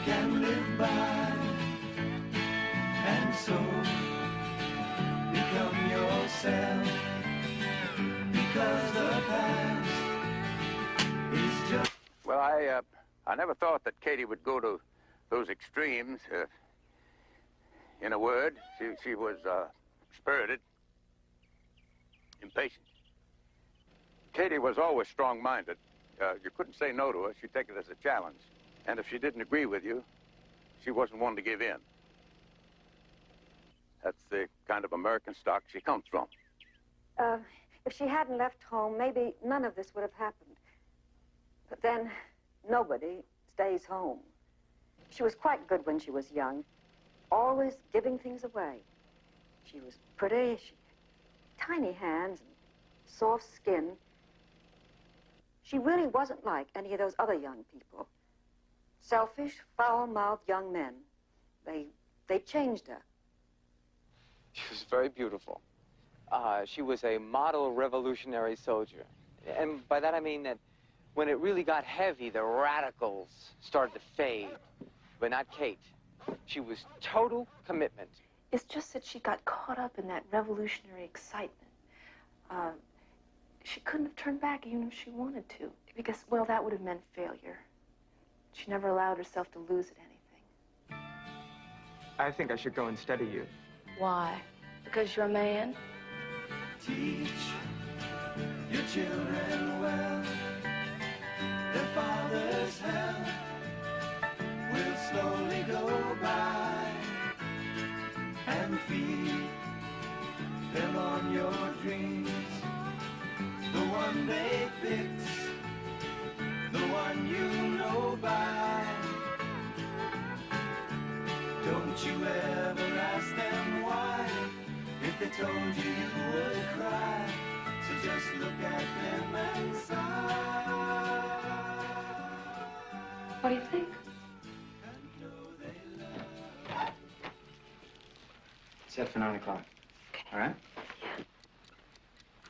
can live by, and so become yourself, because the past is just... Well, I never thought that Katie would go to those extremes. In a word, she was spirited, impatient. Katie was always strong-minded. You couldn't say no to her. She'd take it as a challenge. And if she didn't agree with you, she wasn't one to give in. That's the kind of American stock she comes from. If she hadn't left home, maybe none of this would have happened. But then, nobody stays home. She was quite good when she was young, always giving things away. She was pretty, she had tiny hands and soft skin. She really wasn't like any of those other young people. Selfish, foul-mouthed young men. They changed her. She was very beautiful. She was a model revolutionary soldier. And by that I mean that when it really got heavy, the radicals started to fade. But not Kate. She was total commitment. It's just that she got caught up in that revolutionary excitement. She couldn't have turned back even if she wanted to, because, well, that would have meant failure. She never allowed herself to lose at anything. I think I should go and study you. Why? Because you're a man? Teach your children well. Their father's hell will slowly go by, and feed them on your dreams. The one they fix, the one you know by. Don't you ever ask them why. If they told you, you would cry. So just look at them and sigh. What do you think? Set for 9 o'clock. Okay. All right? Yeah.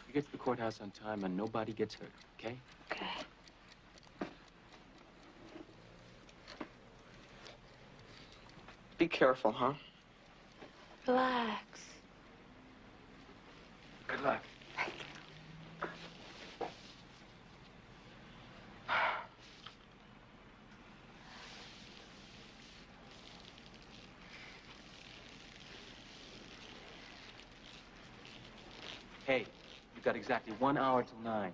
You get to the courthouse on time and nobody gets hurt, okay? Okay. Be careful, huh? Relax. Good luck. Thank you. Hey, you've got exactly 1 hour till 9.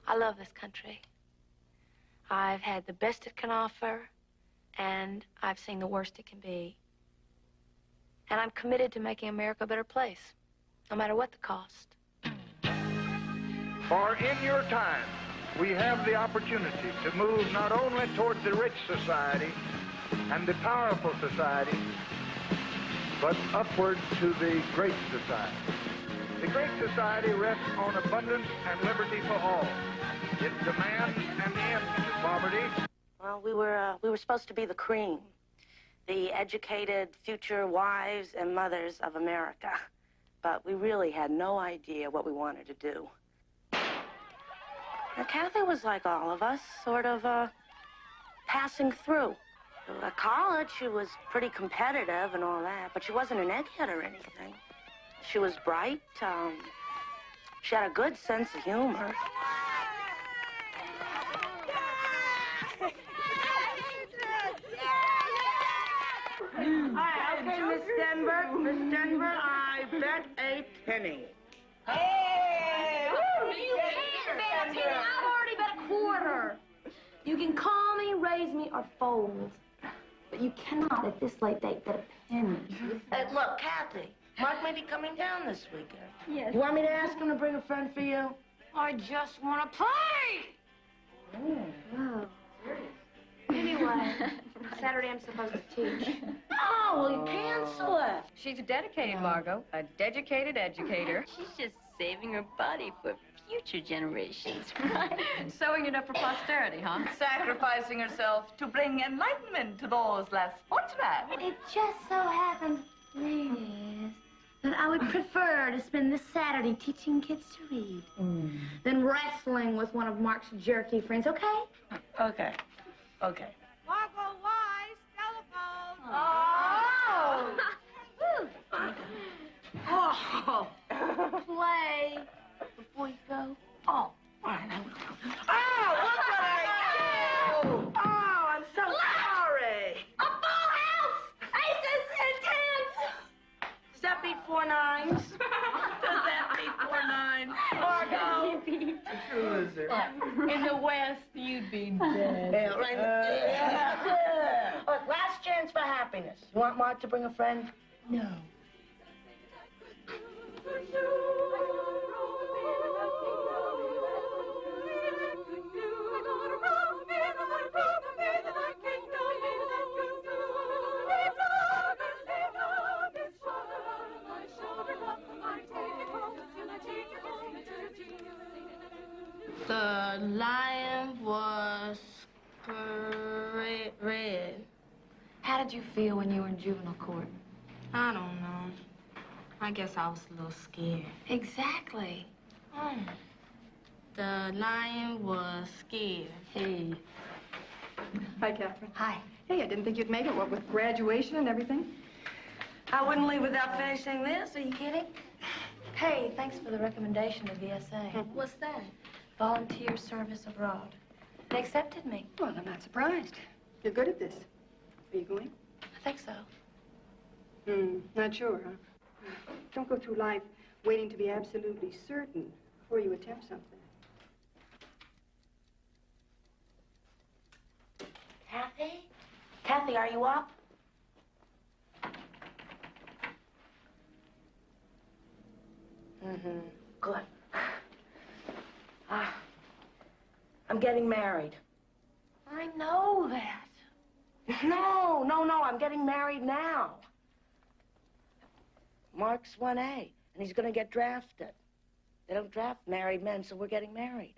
I love this country. I've had the best it can offer, and I've seen the worst it can be. And I'm committed to making America a better place, no matter what the cost. For in your time, we have the opportunity to move not only toward the rich society and the powerful society, but upward to the great society. The great society rests on abundance and liberty for all. It demands an end to poverty. Well, we were supposed to be the cream, the educated future wives and mothers of America. But we really had no idea what we wanted to do. Now, Kathy was like all of us, sort of passing through. At college, she was pretty competitive and all that, but she wasn't an egghead or anything. She was bright. She had a good sense of humor. Hi, okay, Miss Denver. Miss Denver, I bet a penny. Hey! Woo, you can't bet a penny. I've already bet a quarter. You can call me, raise me, or fold. But you cannot, at this late date, bet a penny. Hey, look, Kathy, Mark may be coming down this weekend. Yes. You want me to ask him to bring a friend for you? I just want to play! Wow. Anyway, Saturday I'm supposed to teach. Oh, well, you cancel it. She's dedicated, Margot. A dedicated educator. She's just saving her body for future generations, right? Sewing it up for posterity, huh? Sacrificing herself to bring enlightenment to those less fortunate. It just so happens, ladies, that I would prefer to spend this Saturday teaching kids to read than wrestling with one of Mark's jerky friends, okay? Okay. Okay. Margot Wise, telephone. Oh! Play before you go. Oh, all right. Oh, look what I do! Oh, I'm so sorry. A full house! Aces and tens! Does that beat 4 nines? Does that beat 4 9? Margot. True loser. In the West, you'd be dead. Yeah, right. Look, last chance for happiness. You want Mark to bring a friend? No. The lion was red. How did you feel when you were in juvenile court? I don't know. I guess I was a little scared. Exactly. The lion was scared. Hey. Hi, Catherine. Hi. Hey, I didn't think you'd make it, what, with graduation and everything? I wouldn't leave without finishing this. Are you kidding? Hey, thanks for the recommendation to VSA. What's that? Volunteer service abroad. They accepted me. Well, I'm not surprised. You're good at this. Are you going? I think so. Not sure, huh? Don't go through life waiting to be absolutely certain before you attempt something. Kathy? Kathy, are you up? Good. I'm getting married. I know that. No, I'm getting married now. Mark's 1A, and he's gonna get drafted. They don't draft married men, so we're getting married.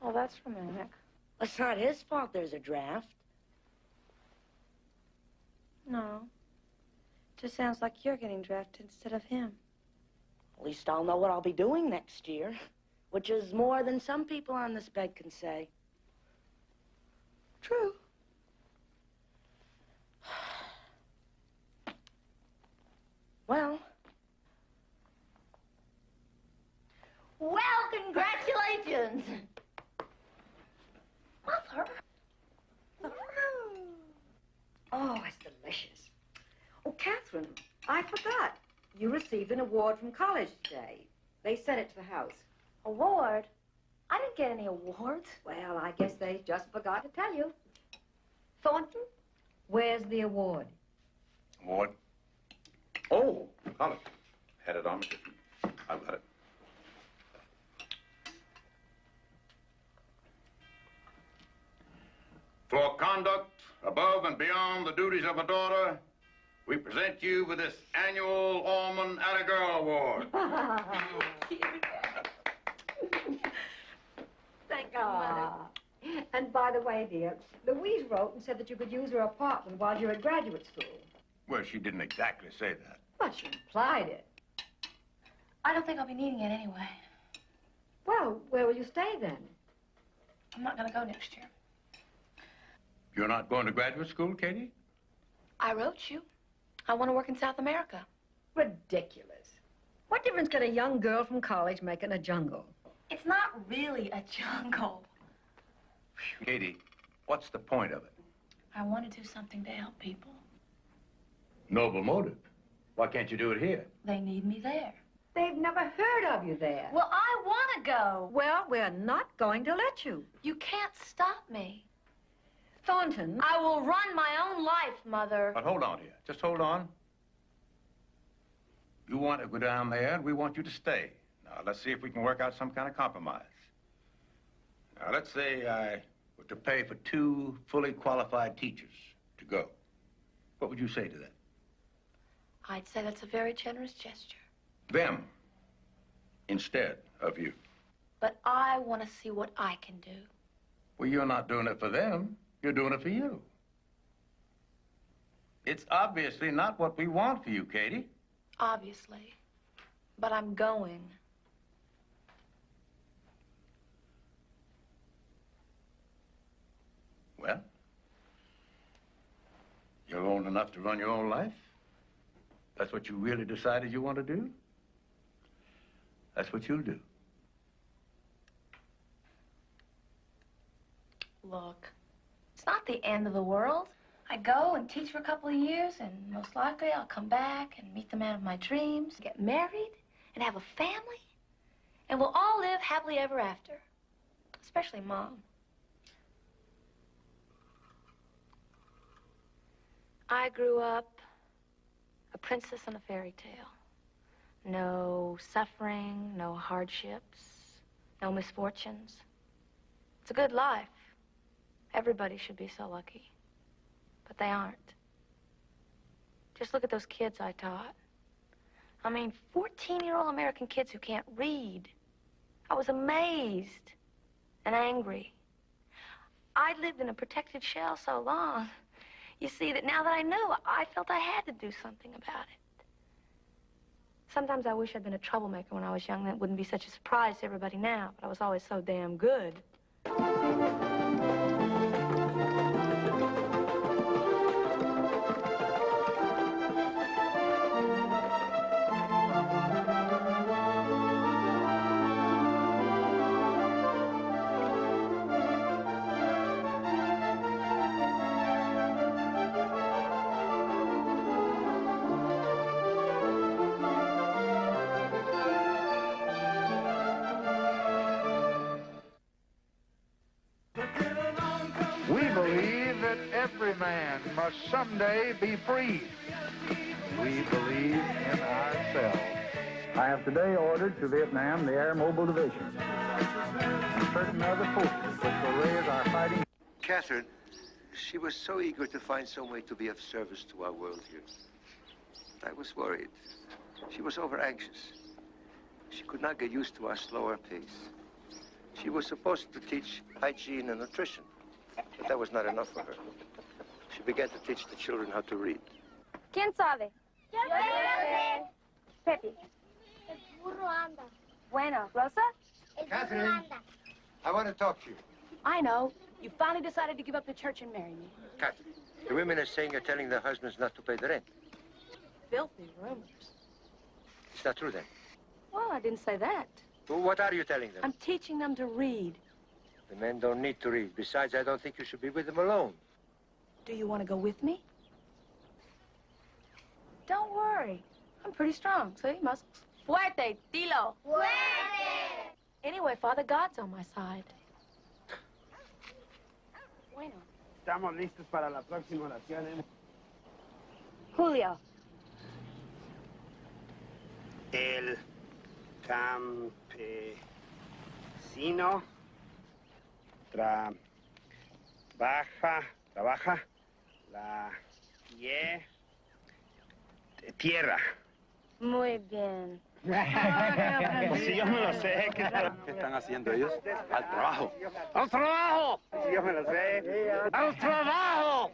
Oh, that's romantic. It's not his fault there's a draft. No. Just sounds like you're getting drafted instead of him. At least I'll know what I'll be doing next year, which is more than some people on this bed can say. True. Well, congratulations! Mother? Oh, it's delicious. Oh, Catherine, I forgot. You received an award from college today. They sent it to the house. Award? I didn't get any awards. Well, I guess they just forgot to tell you. Thornton, where's the award? Award? Oh, college. Had it on me. I've got it. For conduct above and beyond the duties of a daughter, we present you with this annual Alman Atta Girl Award. Thank you, Mother. And by the way, dear, Louise wrote and said that you could use her apartment while you're at graduate school. Well, she didn't exactly say that. But she implied it. I don't think I'll be needing it anyway. Well, where will you stay then? I'm not going to go next year. You're not going to graduate school, Katie? I wrote you. I want to work in South America. Ridiculous. What difference can a young girl from college make in a jungle? It's not really a jungle. Katie, what's the point of it? I want to do something to help people. Noble motive. Why can't you do it here? They need me there. They've never heard of you there. Well, I want to go. Well, we're not going to let you. You can't stop me. Thornton. I will run my own life, Mother. But hold on here. Just hold on. You want to go down there, and we want you to stay. Now, Let's see if we can work out some kind of compromise. Now, let's say I were to pay for 2 fully qualified teachers to go. What would you say to that? I'd say that's a very generous gesture. Them, instead of you. But I want to see what I can do. Well, you're not doing it for them. You're doing it for you. It's obviously not what we want for you, Katie. Obviously. But I'm going. Well, you're old enough to run your own life. That's what you really decided you want to do. That's what you'll do. Look, it's not the end of the world. I go and teach for a couple of years, and most likely I'll come back and meet the man of my dreams, get married, and have a family, and we'll all live happily ever after. Especially Mom. I grew up a princess in a fairy tale. No suffering, no hardships, no misfortunes. It's a good life. Everybody should be so lucky. But they aren't. Just look at those kids I taught. I mean, 14-year-old American kids who can't read. I was amazed and angry. I'd lived in a protected shell so long. You see, that now that I knew, I felt I had to do something about it. Sometimes I wish I'd been a troublemaker when I was young. That wouldn't be such a surprise to everybody now, but I was always so damn good. We believe that every man must someday be free. We believe in ourselves. I have today ordered to Vietnam the Air Mobile Division and certain other forces which will raise our fighting. Catherine, she was so eager to find some way to be of service to our world here. I was worried. She was over-anxious. She could not get used to our slower pace. She was supposed to teach hygiene and nutrition, but that was not enough for her. She began to teach the children how to read. ¿Quién sabe? Yo sé. Pepe. El burro anda. Bueno, Rosa? Catherine, I want to talk to you. I know. You finally decided to give up the church and marry me. Catherine, the women are saying you're telling their husbands not to pay the rent. Filthy rumors. It's not true, then. Well, I didn't say that. Well, what are you telling them? I'm teaching them to read. The men don't need to read. Besides, I don't think you should be with them alone. Do you want to go with me? Don't worry. I'm pretty strong. See, muscles. Fuerte, dilo. Fuerte. Anyway, Father God's on my side. Bueno. Estamos listos para la próxima oración, ¿eh? Julio. El campesino trabaja la tierra. Muy bien. Sí, yo me lo sé. ¿Qué están haciendo ellos? Al trabajo. ¡Al trabajo! Sí, yo me lo sé. ¡Al trabajo!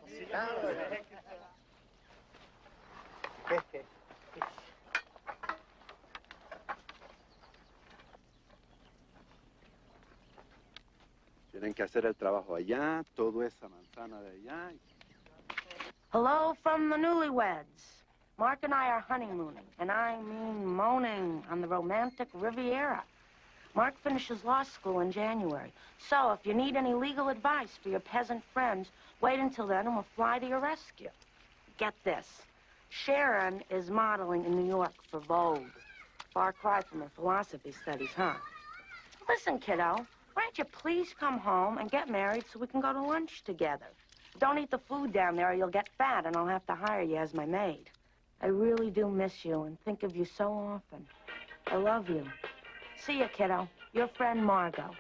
Tienen que hacer el trabajo allá, toda esa manzana de allá. Hello from the newlyweds. Mark and I are honeymooning, and I mean moaning on the romantic Riviera. Mark finishes law school in January. So if you need any legal advice for your peasant friends, wait until then and we'll fly to your rescue. Get this. Sharon is modeling in New York for Vogue. Far cry from her philosophy studies, huh? Listen, kiddo, why don't you please come home and get married so we can go to lunch together? Don't eat the food down there or you'll get fat and I'll have to hire you as my maid. I really do miss you and think of you so often. I love you. See ya, kiddo. Your friend Margot.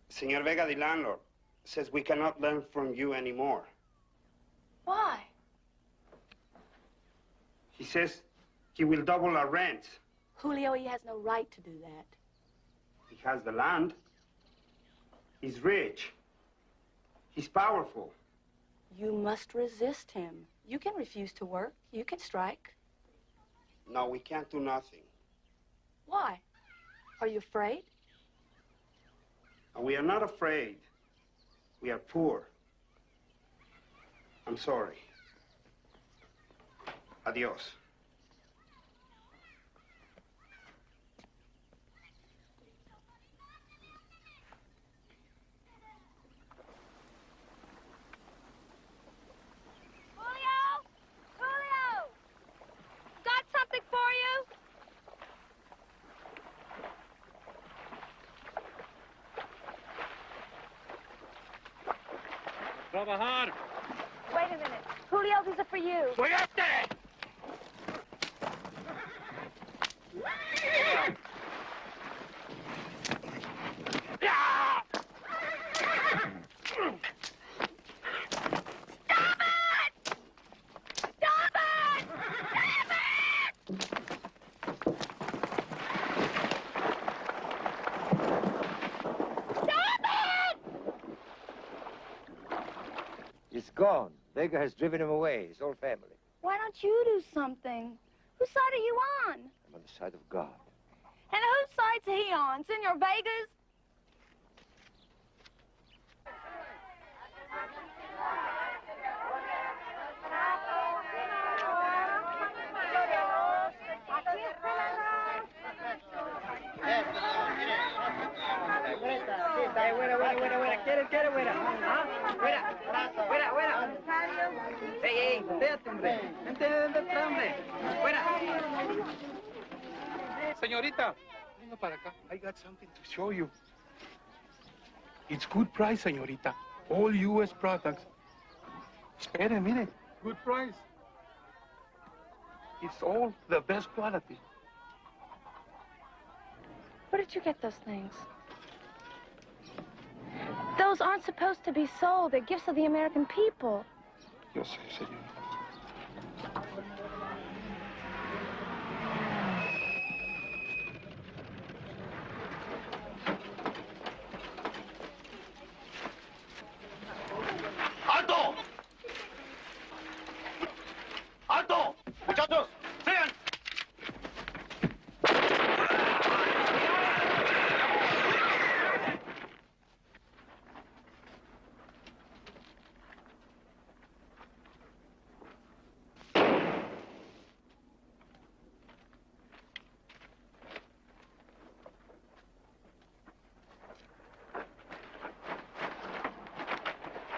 Senor Vega, the landlord, says we cannot learn from you anymore. Why? He says he will double our rent. Julio, he has no right to do that. He has the land. He's rich. He's powerful. You must resist him. You can refuse to work. You can strike. No, we can't do nothing. Why? Are you afraid? We are not afraid. We are poor. I'm sorry. Adios. Julio! Got something for you? Trabajar. Wait a minute. Julio, these are for you. ¡Fuerte! He's gone. Vega has driven him away, his whole family. Why don't you do something? Whose side are you on? I'm on the side of God. And whose side's he on? Senor Vega's? Buena. ¿Quiere buena? ¿Ah? Buena. Ey, déjate, hombre. Vente, hombre. Buena. Señorita, venga para acá. I got something to show you. It's good price, señorita. All U.S. products. Espere, mire. Good price. It's all the best quality. Where did you get those things? Those aren't supposed to be sold. They're gifts of the American people. Yo sé, señorita. ¡Alto! ¡Alto! ¡Muchachos! ¡Sigan!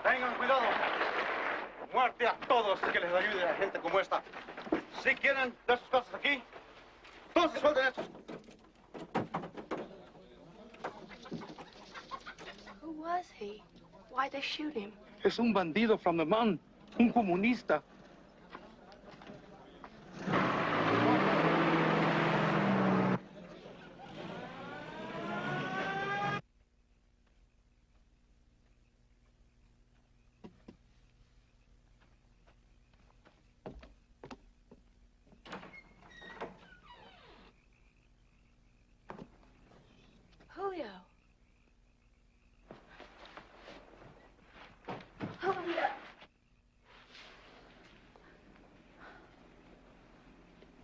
Tengan cuidado. Muerte a todos que les ayude a gente como esta. Si quieren dar sus cosas aquí, entonces suelten estos. Who was he? Why'd they shoot him? Es un bandido from the mountain. Un comunista. Julio.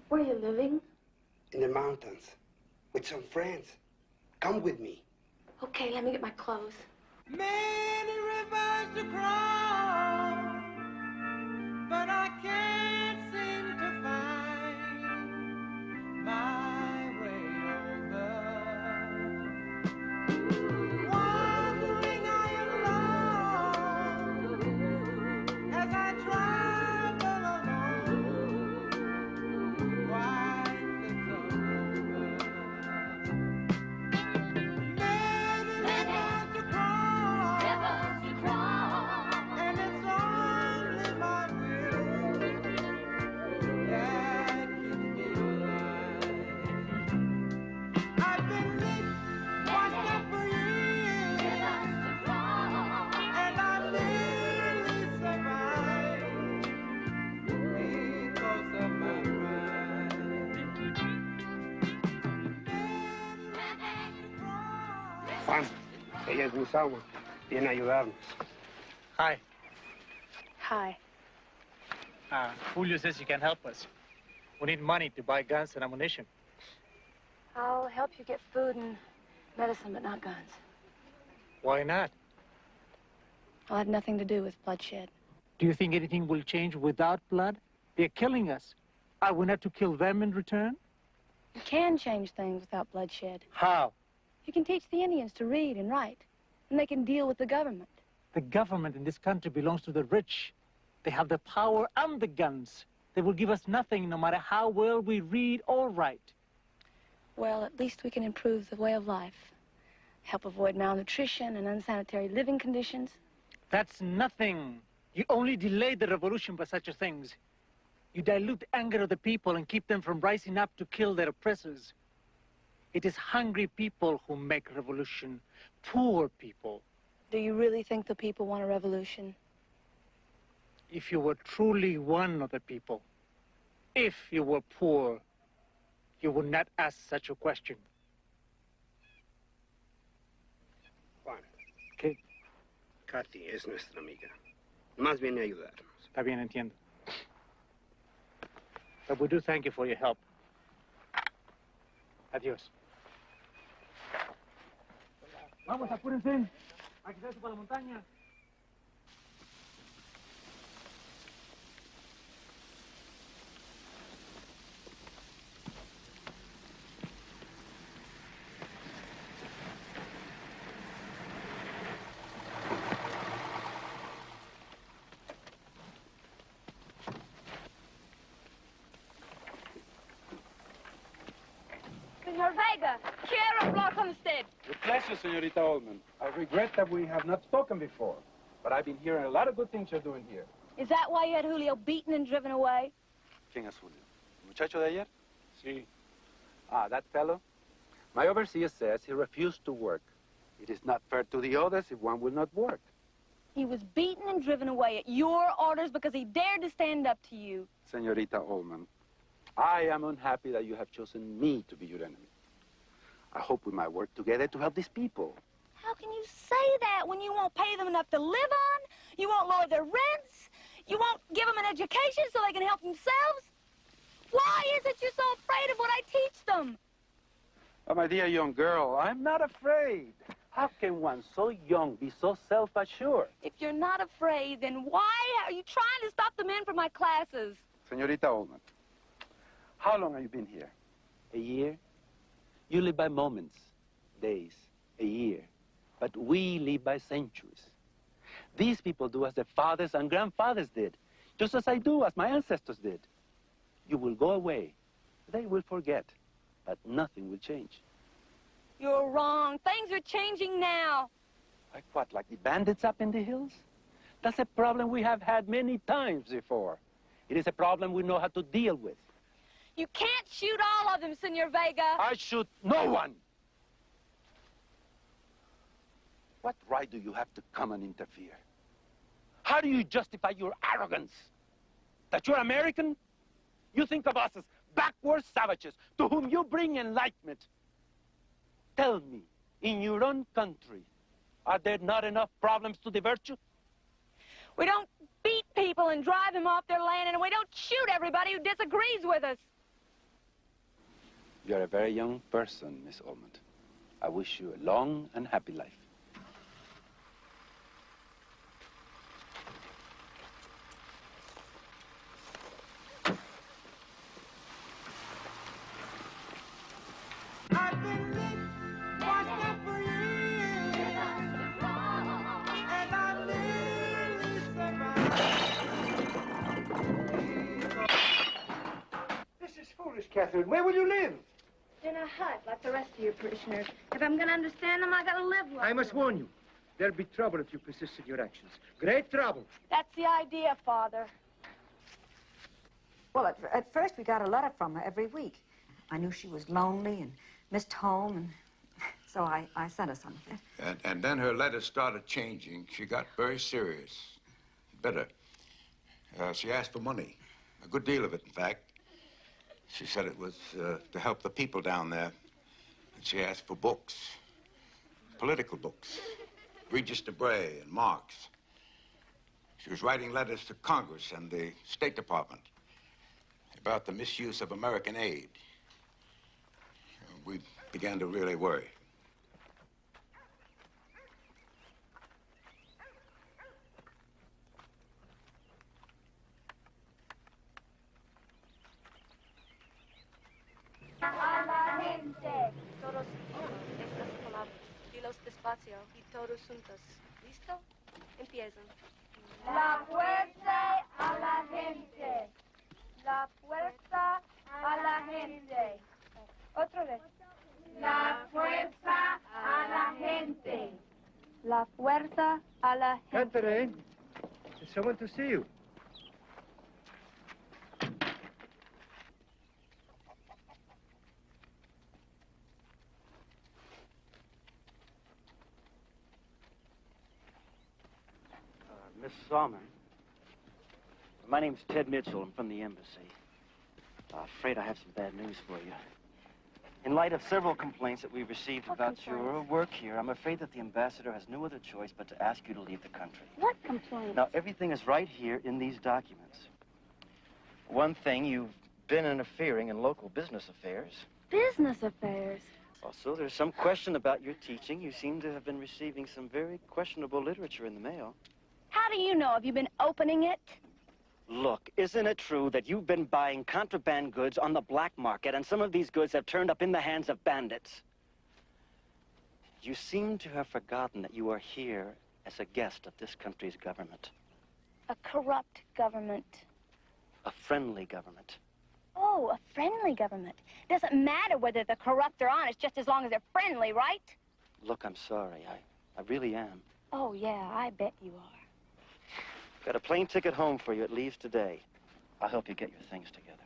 Where are you living? In the mountains, with some friends. Come with me. Okay, let me get my clothes. Many rivers to cross, but I can't seem to find my way over. Wondering I am lost Juan, ella es Gusagua. Viene a ayudarnos. Hi. Hi. Julio says you can help us. We need money to buy guns and ammunition. I'll help you get food and medicine, but not guns. Why not? I'll have nothing to do with bloodshed. Do you think anything will change without blood? They're killing us. Are we not to kill them in return? You can change things without bloodshed. How? You can teach the Indians to read and write, and they can deal with the government. The government in this country belongs to the rich. They have the power and the guns. They will give us nothing no matter how well we read or write. Well, at least we can improve the way of life. Help avoid malnutrition and unsanitary living conditions. That's nothing. You only delay the revolution by such things. You dilute the anger of the people and keep them from rising up to kill their oppressors. It is hungry people who make revolution, poor people. Do you really think the people want a revolution? If you were truly one of the people, if you were poor, you would not ask such a question. Juan. ¿Qué? Katy es nuestra amiga. Más viene a ayudarnos. Está bien, entiendo. But we do thank you for your help. Adiós. Vamos, apúrense. Hay que irse para la montaña. Senor Vega, quiero hablar con usted. With pleasure, Señorita Alman. I regret that we have not spoken before, but I've been hearing a lot of good things you're doing here. Is that why you had Julio beaten and driven away? ¿Quién es Julio? ¿El muchacho de ayer? Sí. Ah, that fellow? My overseer says he refused to work. It is not fair to the others if one will not work. He was beaten and driven away at your orders because he dared to stand up to you. Señorita Alman, I am unhappy that you have chosen me to be your enemy. I hope we might work together to help these people. How can you say that when you won't pay them enough to live on? You won't lower their rents? You won't give them an education so they can help themselves? Why is it you're so afraid of what I teach them? Oh, my dear young girl, I'm not afraid. How can one so young be so self-assured? If you're not afraid, then why are you trying to stop the men from my classes? Señorita Alman, how long have you been here? A year? You live by moments, days, a year. But we live by centuries. These people do as their fathers and grandfathers did, just as I do, as my ancestors did. You will go away. They will forget, but nothing will change. You're wrong. Things are changing now. Like what, like the bandits up in the hills? That's a problem we have had many times before. It is a problem we know how to deal with. You can't shoot all of them, Senor Vega. I shoot no one. What right do you have to come and interfere? How do you justify your arrogance? That you're American? You think of us as backward savages to whom you bring enlightenment. Tell me, in your own country, are there not enough problems to divert you? We don't beat people and drive them off their land, and we don't shoot everybody who disagrees with us. You're a very young person, Miss Almond. I wish you a long and happy life. I've been lit, washed up for years, and I nearly survived. This is foolish, Catherine. Where will you live? In a hut, like the rest of your parishioners. If I'm going to understand them, I got to live like I must warn you. There'll be trouble if you persist in your actions. Great trouble. That's the idea, Father. Well, at first we got a letter from her every week. I knew she was lonely and missed home, and so I sent her some of it. And then her letters started changing. She got very serious, bitter. She asked for money, a good deal of it, in fact. She said it was to help the people down there. And she asked for books, political books. Regis Debray and Marx. She was writing letters to Congress and the State Department about the misuse of American aid. We began to really worry. A la gente. Todos estas palabras. Dilos despacio y todos juntos. ¿Listo? Empiezan. La fuerza a la gente. La fuerza a la gente. Otra vez. La fuerza a la gente. La fuerza a la gente. Katherine, there's someone to see you. Mrs. Alman, my name's Ted Mitchell. I'm from the embassy. Afraid I have some bad news for you. In light of several complaints that we've received about your work here, I'm afraid that the ambassador has no other choice but to ask you to leave the country. What complaints? Now, everything is right here in these documents. One thing, you've been interfering in local business affairs. Business affairs. Also, there's some question about your teaching. You seem to have been receiving some very questionable literature in the mail. How do you know? Have you been opening it? Look, isn't it true that you've been buying contraband goods on the black market, and some of these goods have turned up in the hands of bandits? You seem to have forgotten that you are here as a guest of this country's government. A corrupt government. A friendly government. Oh, a friendly government. Doesn't matter whether they're corrupt or honest, just as long as they're friendly, right? Look, I'm sorry. I really am. Oh, yeah, I bet you are. Got a plane ticket home for you. It leaves today. I'll help you get your things together.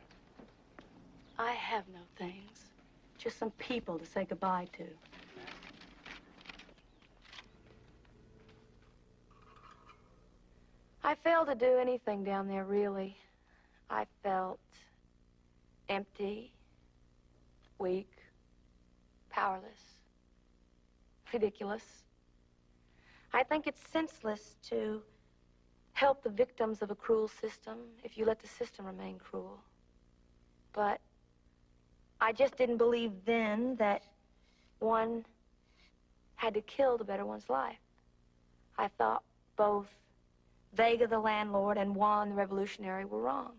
I have no things. Just some people to say goodbye to. I failed to do anything down there, really. I felt empty, weak, powerless, ridiculous. I think it's senseless to help the victims of a cruel system if you let the system remain cruel. But I just didn't believe then that one had to kill to better one's life. I thought both Vega the landlord and Juan the revolutionary were wrong.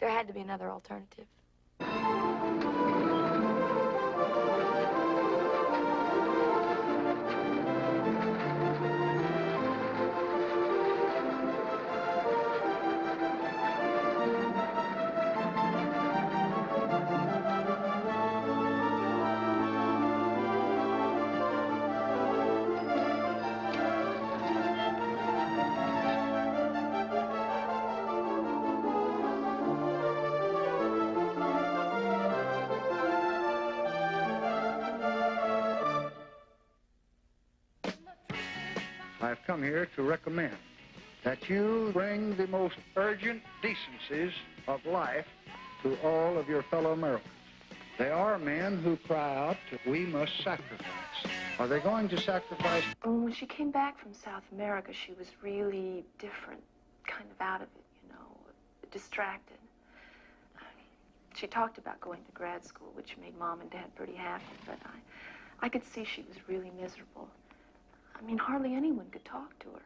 There had to be another alternative. I've come here to recommend that you bring the most urgent decencies of life to all of your fellow Americans. There are men who cry out, we must sacrifice. Are they going to sacrifice? When she came back from South America, she was really different, kind of out of it, you know, distracted. She talked about going to grad school, which made Mom and Dad pretty happy, but I could see she was really miserable. I mean, hardly anyone could talk to her.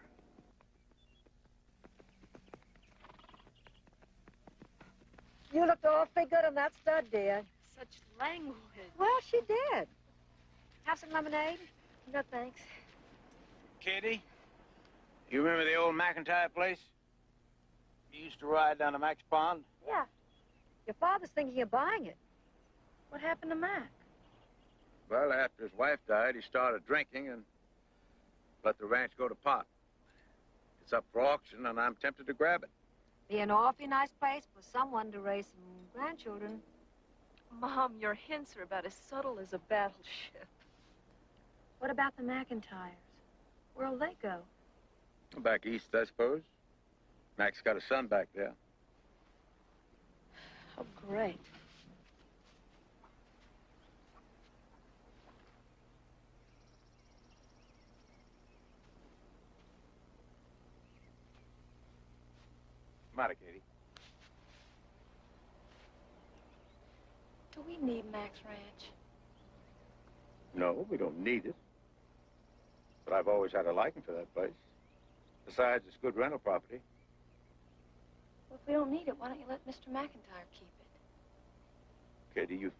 You looked awfully good on that stud, dear. Such language. Well, she did. Have some lemonade? No, thanks. Kitty, you remember the old McIntyre place? You used to ride down to Mac's Pond? Yeah. Your father's thinking of buying it. What happened to Mac? Well, after his wife died, he started drinking and let the ranch go to pot. It's up for auction, and I'm tempted to grab it. Be an awfully nice place for someone to raise some grandchildren. Mom, your hints are about as subtle as a battleship. What about the McIntyres? Where'll they go? Back east, I suppose. Mac's got a son back there. Oh, great. the matter, Katie? Do we need Max Ranch? No, we don't need it. But I've always had a liking for that place. Besides, it's good rental property. Well, if we don't need it, why don't you let Mr. McIntyre keep it? Katie, you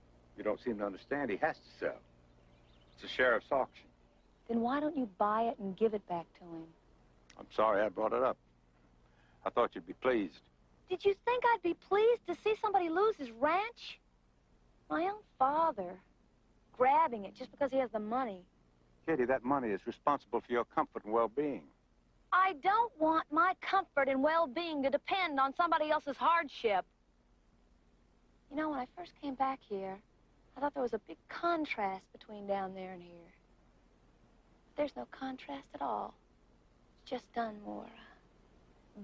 don't seem to understand. He has to sell. It's a sheriff's auction. Then why don't you buy it and give it back to him? I'm sorry I brought it up. I thought you'd be pleased. Did you think I'd be pleased to see somebody lose his ranch? My own father, grabbing it just because he has the money. Katie, that money is responsible for your comfort and well-being. I don't want my comfort and well-being to depend on somebody else's hardship. You know, when I first came back here, I thought there was a big contrast between down there and here. There's no contrast at all. It's just done more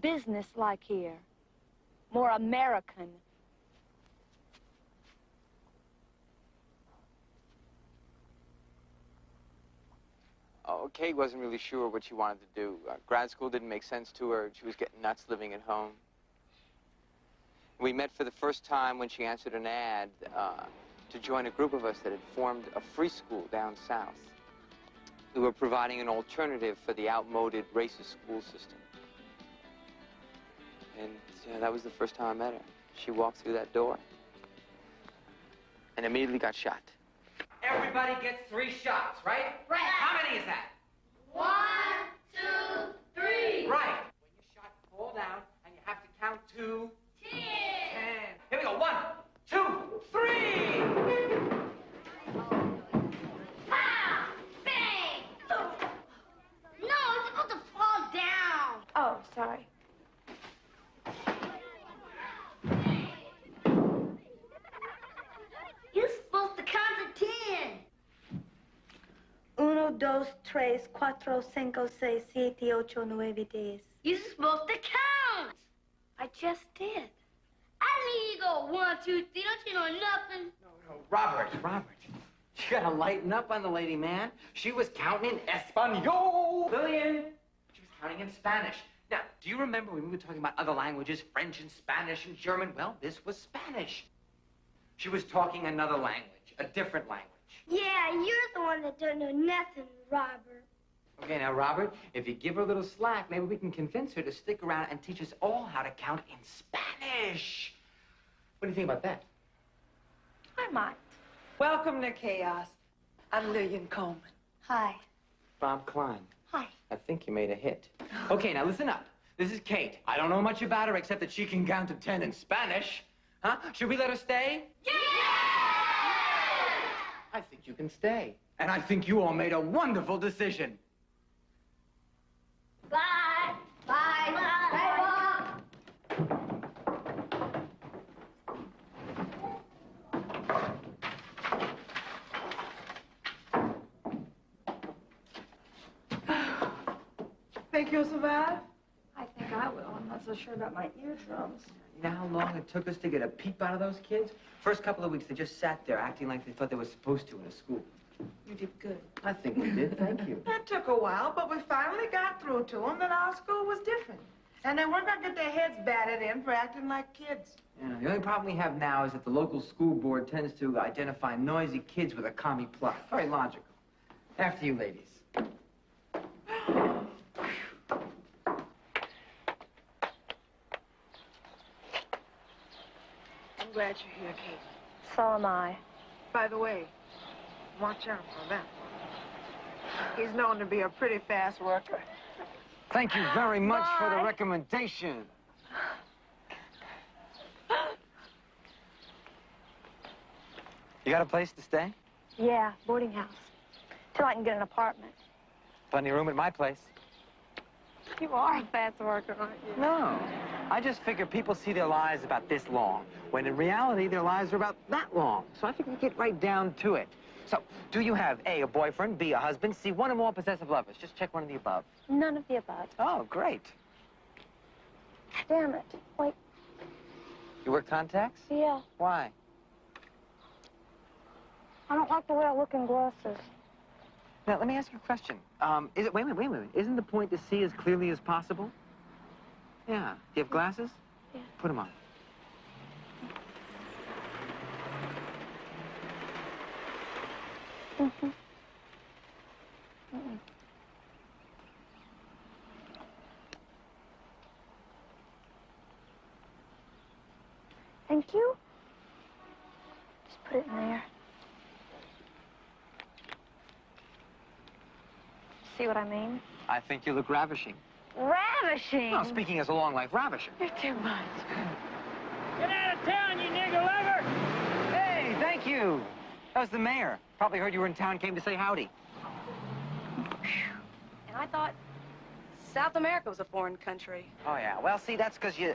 business-like here. More American. Oh, Kate wasn't really sure what she wanted to do. Grad school didn't make sense to her. She was getting nuts living at home. We met for the first time when she answered an ad to join a group of us that had formed a free school down south. We were providing an alternative for the outmoded racist school system. And that was the first time I met her. She walked through that door and immediately got shot. Everybody gets 3 shots, right? Right. How many is that? 1, 2, 3. Right. When you're shot, you fall down, and you have to count to 10. 10. Here we go. 1, 2, 3. Pow! Bang! No, it's supposed to fall down. Oh, sorry. You're supposed to count to 10. 1, 2, 3, 4, 5, 6, 7, 8, 9, 10. You're supposed to count. I just did. I need you to go 1, 2, 3. Don't you know nothing? No, Robert. You gotta lighten up on the lady, man. She was counting in Espanol. Lillian. She was counting in Spanish. Now, do you remember when we were talking about other languages, French and Spanish and German? Well, this was Spanish. She was talking another language, a different language. Yeah, you're the one that don't know nothing, Robert. Okay, now, Robert, if you give her a little slack, maybe we can convince her to stick around and teach us all how to count in Spanish. What do you think about that? I might. Welcome to Chaos. I'm Lillian Coleman. Hi. Bob Klein. Hi. I think you made a hit. Okay, now listen up. This is Kate. I don't know much about her except that she can count to 10 in Spanish. Huh? Should we let her stay? Yeah! I think you can stay. And I think you all made a wonderful decision. Bye. Bye. Bye, Bob. Think you'll survive? I think I will. I'm not so sure about my eardrums. You know how long it took us to get a peep out of those kids? First couple of weeks, they just sat there acting like they thought they were supposed to in a school. You did good. I think we did. Thank you. It took a while, but we finally got through to them that our school was different. And they weren't going to get their heads batted in for acting like kids. Yeah, the only problem we have now is that the local school board tends to identify noisy kids with a commie plot. Very logical. After you, ladies. I'm glad you're here, Kate. So am I. By the way, watch out for that one. He's known to be a pretty fast worker. Thank you very much for the recommendation. You got a place to stay? Yeah, boarding house. Till I can get an apartment. Plenty of room at my place. You are a fast worker, aren't you? No. I just figure people see their lives about this long, when in reality, their lives are about that long. So I figure we get right down to it. So, do you have A, a boyfriend, B, a husband, C, one or more possessive lovers? Just check one of the above. None of the above. Oh, great. Damn it. Wait. You wear contacts? Yeah. Why? I don't like the way I look in glasses. Now, let me ask you a question. Wait a minute. Isn't the point to see as clearly as possible? Yeah. Do you have glasses? Put them on. Mm-hmm. Thank you. Just put it in there. See what I mean? I think you look ravishing. Ravishing! Well, speaking as a long-life ravisher. You're too much. Get out of town, you nigger lover! Hey, thank you. That was the mayor. Probably heard you were in town, came to say howdy. And I thought South America was a foreign country. Oh, yeah. Well, see, that's because you're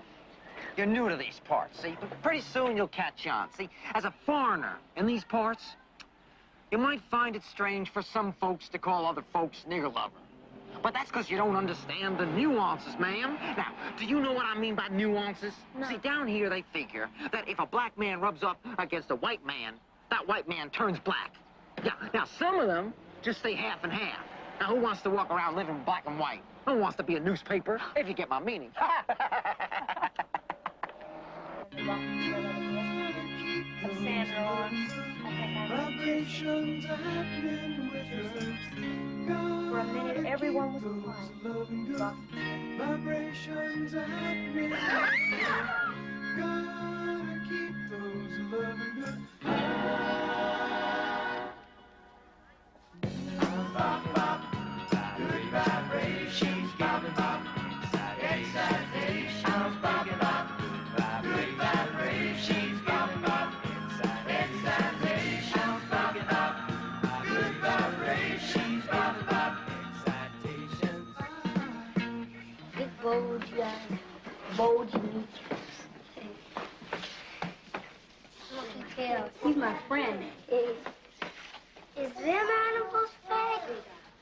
new to these parts, see? But pretty soon you'll catch on. See, as a foreigner in these parts, you might find it strange for some folks to call other folks nigger lover. But that's because you don't understand the nuances, ma'am. Now, do you know what I mean by nuances? No. See, down here they figure that if a black man rubs up against a white man, that white man turns black. Yeah, now some of them just say half and half. Now, who wants to walk around living black and white? Who wants to be a newspaper, if you get my meaning? For a minute, everyone was quiet. Vibrations happening. Gotta keep those loving good. Good vibrations, bop, bop. Excitations, bop, bop. Good vibrations, bop, bop. Excitations, bop, bop. Good vibrations, bop, bop. Excitations. Big bulgy meat. He's my friend. Is them animals fake?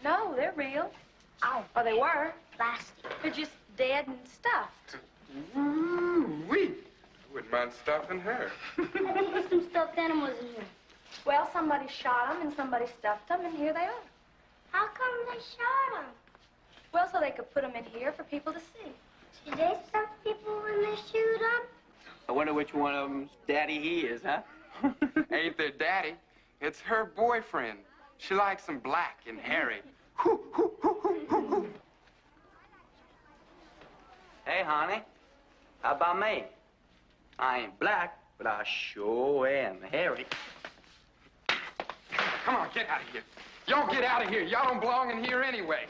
No, they're real. Oh. Or they were. Plastic. They're just dead and stuffed. Ooh-wee. I wouldn't mind stuffing her. I think there's some stuffed animals in here. Well, somebody shot them and somebody stuffed them, and here they are. How come they shot them? Well, so they could put them in here for people to see. Do they stuff people when they shoot them? I wonder which one of them's daddy he is, huh? Ain't their daddy. It's her boyfriend. She likes him black and hairy. Hey, honey, how about me? I ain't black, but I sure am hairy. Come on, get out of here. Y'all get out of here. Y'all don't belong in here anyway.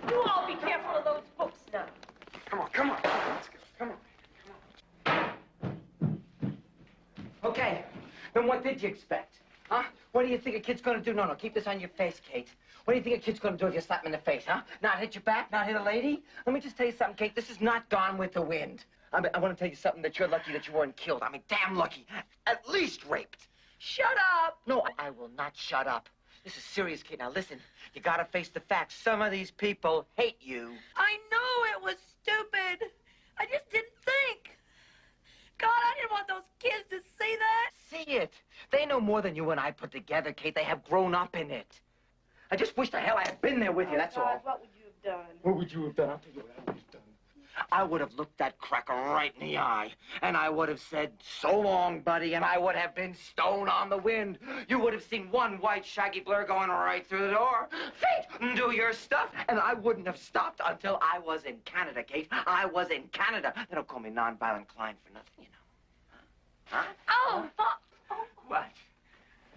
You all be careful of those books now. Come on, come on. Let's go. Come on. Okay, then what did you expect? Huh? What do you think a kid's gonna do? No, keep this on your face, Kate. What do you think a kid's gonna do if you slap him in the face, huh? Not hit your back? Not hit a lady? Let me just tell you something, Kate. This is not Gone with the Wind. I want to tell you something that you're lucky that you weren't killed. I mean, damn lucky. At least raped. Shut up! No, I will not shut up. This is serious, Kate. Now, listen. You gotta face the facts. Some of these people hate you. I know it was stupid. I just didn't think. God, I didn't want those kids to see that. See it. They know more than you and I put together, Kate. They have grown up in it. I just wish the hell I had been there with you, that's all. What would you have done? What would you have done? I'll tell you what I would have done. I would have looked that cracker right in the eye, and I would have said, "So long, buddy," and I would have been stone on the wind. You would have seen one white shaggy blur going right through the door. Fate, do your stuff, and I wouldn't have stopped until I was in Canada, Kate. I was in Canada. They don't call me nonviolent Klein for nothing, you know. Huh? Oh, Bob. Oh, What?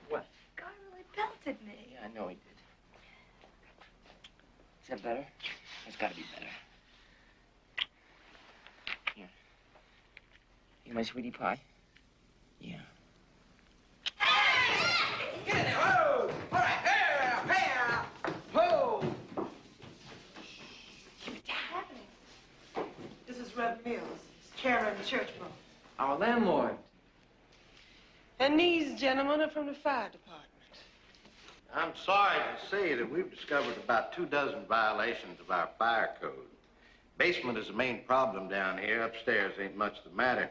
What? God really pelted me. Yeah, I know he did. Is that better? It's got to be better. Here. You my sweetie pie? Yeah. Get in there, whoa! All right, here, whoa! This is Red Mills. It's Karen Churchman. Our landlord. And these gentlemen are from the fire department. I'm sorry to say that we've discovered about 24 violations of our fire code. Basement is the main problem down here. Upstairs ain't much the matter.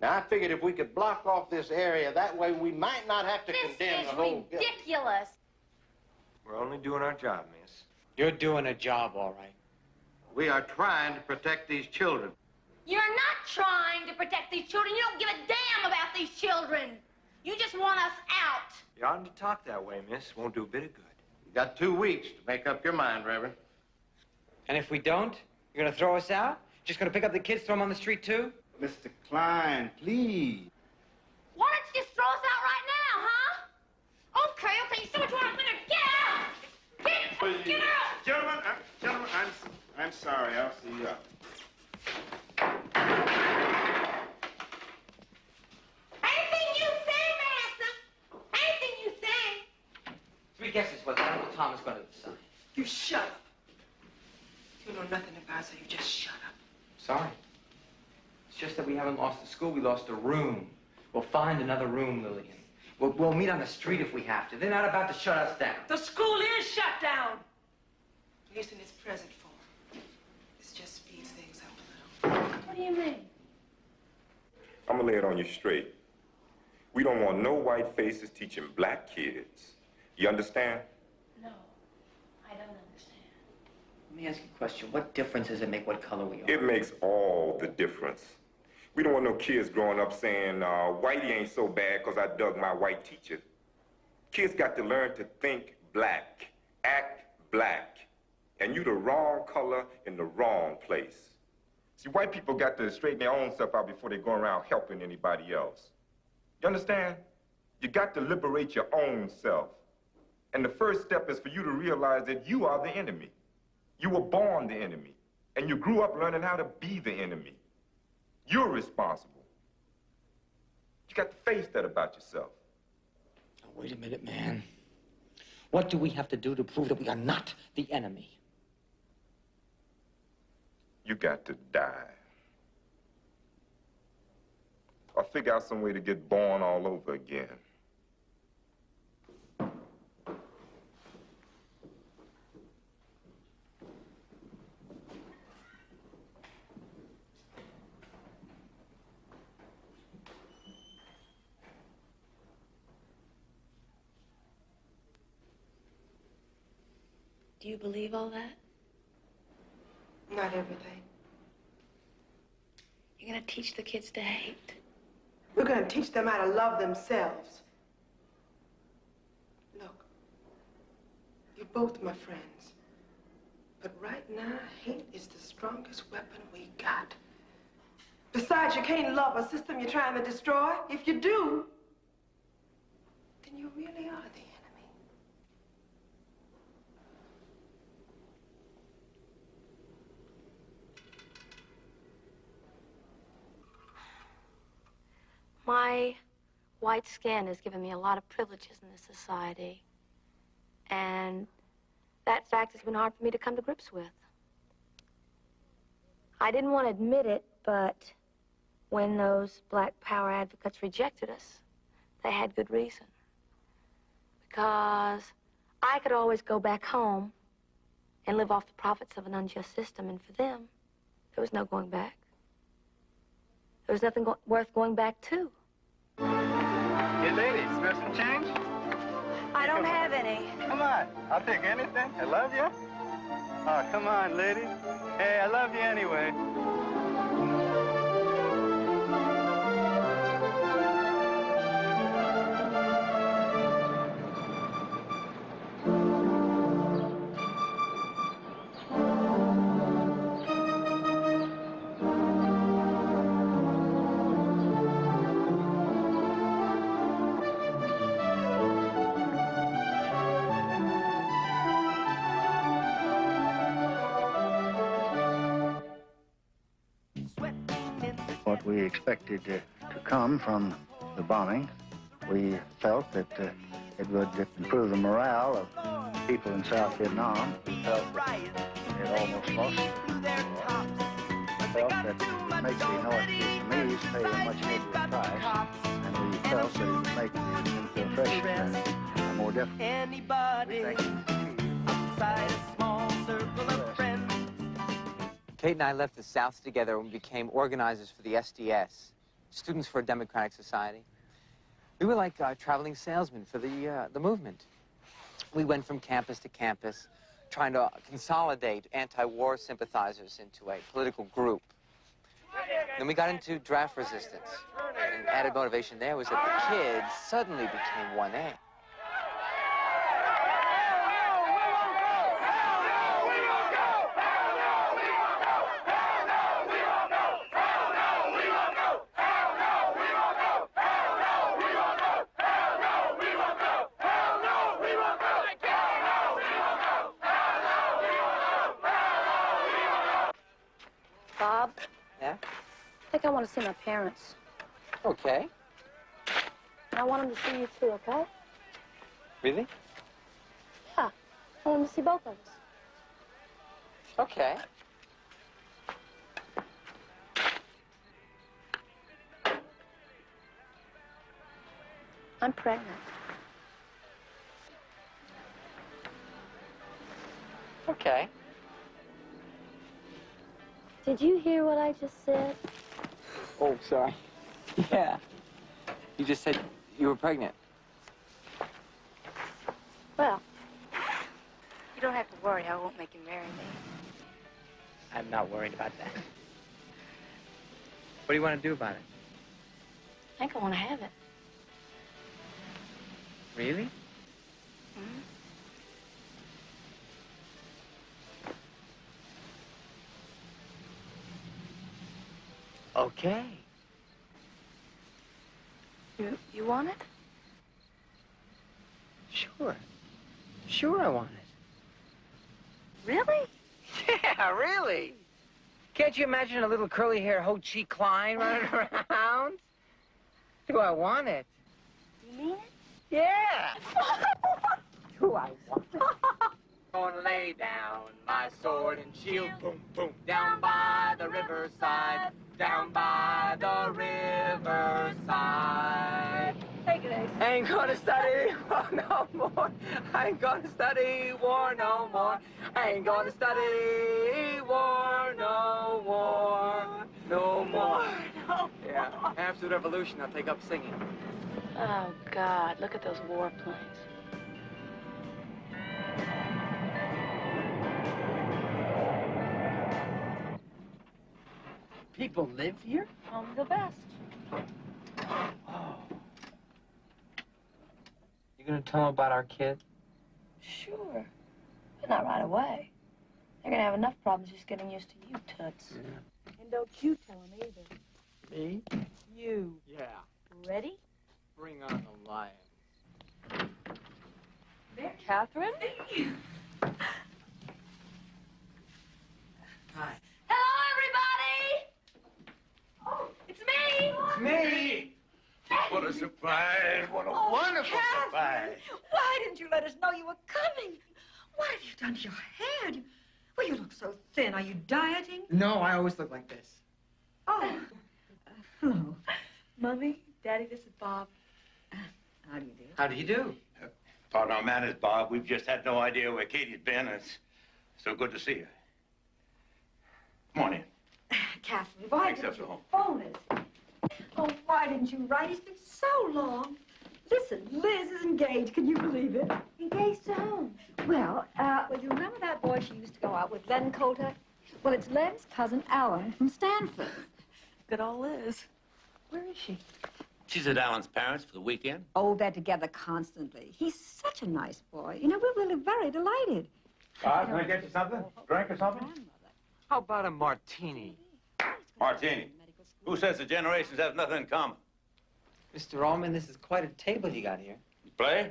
Now, I figured if we could block off this area, that way we might not have to condemn the whole... This is ridiculous. We're only doing our job, miss. You're doing a job, all right. We are trying to protect these children. You're not trying to protect these children. You don't give a damn about these children. You just want us out. You oughtn't to talk that way, miss. Won't do a bit of good. You got 2 weeks to make up your mind, Reverend. And if we don't, you're gonna throw us out? Just gonna pick up the kids, throw them on the street, too? Mr. Klein, please. Why don't you just throw us out right now, huh? Okay, so much want to get out! Gentlemen, I'm sorry. I'll see you up. Anything you say, Master. Anything you say. 3 guesses what Uncle Tom is gonna decide. You shut up. You know nothing about it, so you just shut up. Sorry. It's just that we haven't lost the school, we lost a room. We'll find another room, Lillian. We'll meet on the street if we have to. They're not about to shut us down. The school is shut down. At least in its present form. This just speeds things up a little. What do you mean? I'm gonna lay it on you straight. We don't want no white faces teaching black kids. You understand? No, I don't understand. Let me ask you a question. What difference does it make what color we are? It makes all the difference. We don't want no kids growing up saying, whitey ain't so bad because I dug my white teacher. Kids got to learn to think black, act black, and you the wrong color in the wrong place. See, white people got to straighten their own stuff out before they go around helping anybody else. You understand? You got to liberate your own self. And the first step is for you to realize that you are the enemy. You were born the enemy, and you grew up learning how to be the enemy. You're responsible. You got to face that about yourself. Now, wait a minute, man. What do we have to do to prove that we are not the enemy? You got to die. Or figure out some way to get born all over again. Do you believe all that? Not everything. You're gonna teach the kids to hate. We're gonna teach them how to love themselves. Look, you're both my friends. But right now, hate is the strongest weapon we got. Besides, you can't love a system you're trying to destroy. If you do, then you really are the enemy. My white skin has given me a lot of privileges in this society. And that fact has been hard for me to come to grips with. I didn't want to admit it, but when those black power advocates rejected us, they had good reason. Because I could always go back home and live off the profits of an unjust system, and for them, there was no going back. There was nothing worth going back to. Hey, ladies, got some change? I don't have any. Come on, I'll take anything. I love you. Oh, come on, ladies. Hey, I love you anyway. What we expected to come from the bombing, we felt that it would improve the morale of people in South Vietnam. We felt that it almost lost. We felt that it would make the North Vietnamese pay a much heavier price, and we felt that it would make the infiltration more difficult. Anybody outside a small circle of friends. Kate and I left the South together and became organizers for the SDS, Students for a Democratic Society. We were like traveling salesmen for the movement. We went from campus to campus, trying to consolidate anti-war sympathizers into a political group. Then we got into draft resistance. And added motivation there was that the kids suddenly became 1A. Bob? Yeah? I think I want to see my parents. Okay. And I want them to see you too, okay? Really? Yeah. I want them to see both of us. Okay. I'm pregnant. Okay. Did you hear what I just said? Oh, sorry. Yeah. You just said you were pregnant. Well, you don't have to worry. I won't make you marry me. I'm not worried about that. What do you want to do about it? I think I want to have it. Really? Mm-hmm. Okay. You want it? Sure. Sure I want it. Really? Yeah, really. Can't you imagine a little curly-haired Ho Chi Klein running around? Do I want it? You mean it? Yeah. Do I want it? Gonna lay down my sword and shield, boom, boom, down by the riverside, down by the riverside. Take it, Ace. Ain't gonna study war no more. I ain't gonna study war no more. I ain't gonna study war no more. No more. Yeah. After the revolution, I'll take up singing. Oh, God, look at those warplanes. People live here? The best. Oh. You gonna tell them about our kid? Sure. But not right away. They're gonna have enough problems just getting used to you, Toots. Yeah. And don't you tell him either. Me? You. Yeah. Ready? Bring on the lion. There, Catherine. Hi. Hello, everybody! Oh, it's me! It's me! What a surprise. What a wonderful surprise. Why didn't you let us know you were coming? What have you done to your hair? Well, you look so thin. Are you dieting? No, I always look like this. Oh. Hello. Mummy, Daddy, this is Bob. How do you do? How do you do? Pardon our manners, Bob. We've just had no idea where Katie's been. It's so good to see you. Come on in. Catherine, why Thanks, didn't you home. phone us? Oh, why didn't you write? It's been so long. Listen, Liz is engaged. Can you believe it? Engaged to whom? Well, you remember that boy she used to go out with, Len Coulter? Well, it's Len's cousin, Alan, from Stanford. Good old Liz. Where is she? She's at Alan's parents for the weekend. Oh, they're together constantly. He's such a nice boy. You know, we're really very delighted. Bob, can I get you something? Drink or something? How about a martini? Martini. Who says the generations have nothing in common? Mr. Alman, this is quite a table you got here. You play?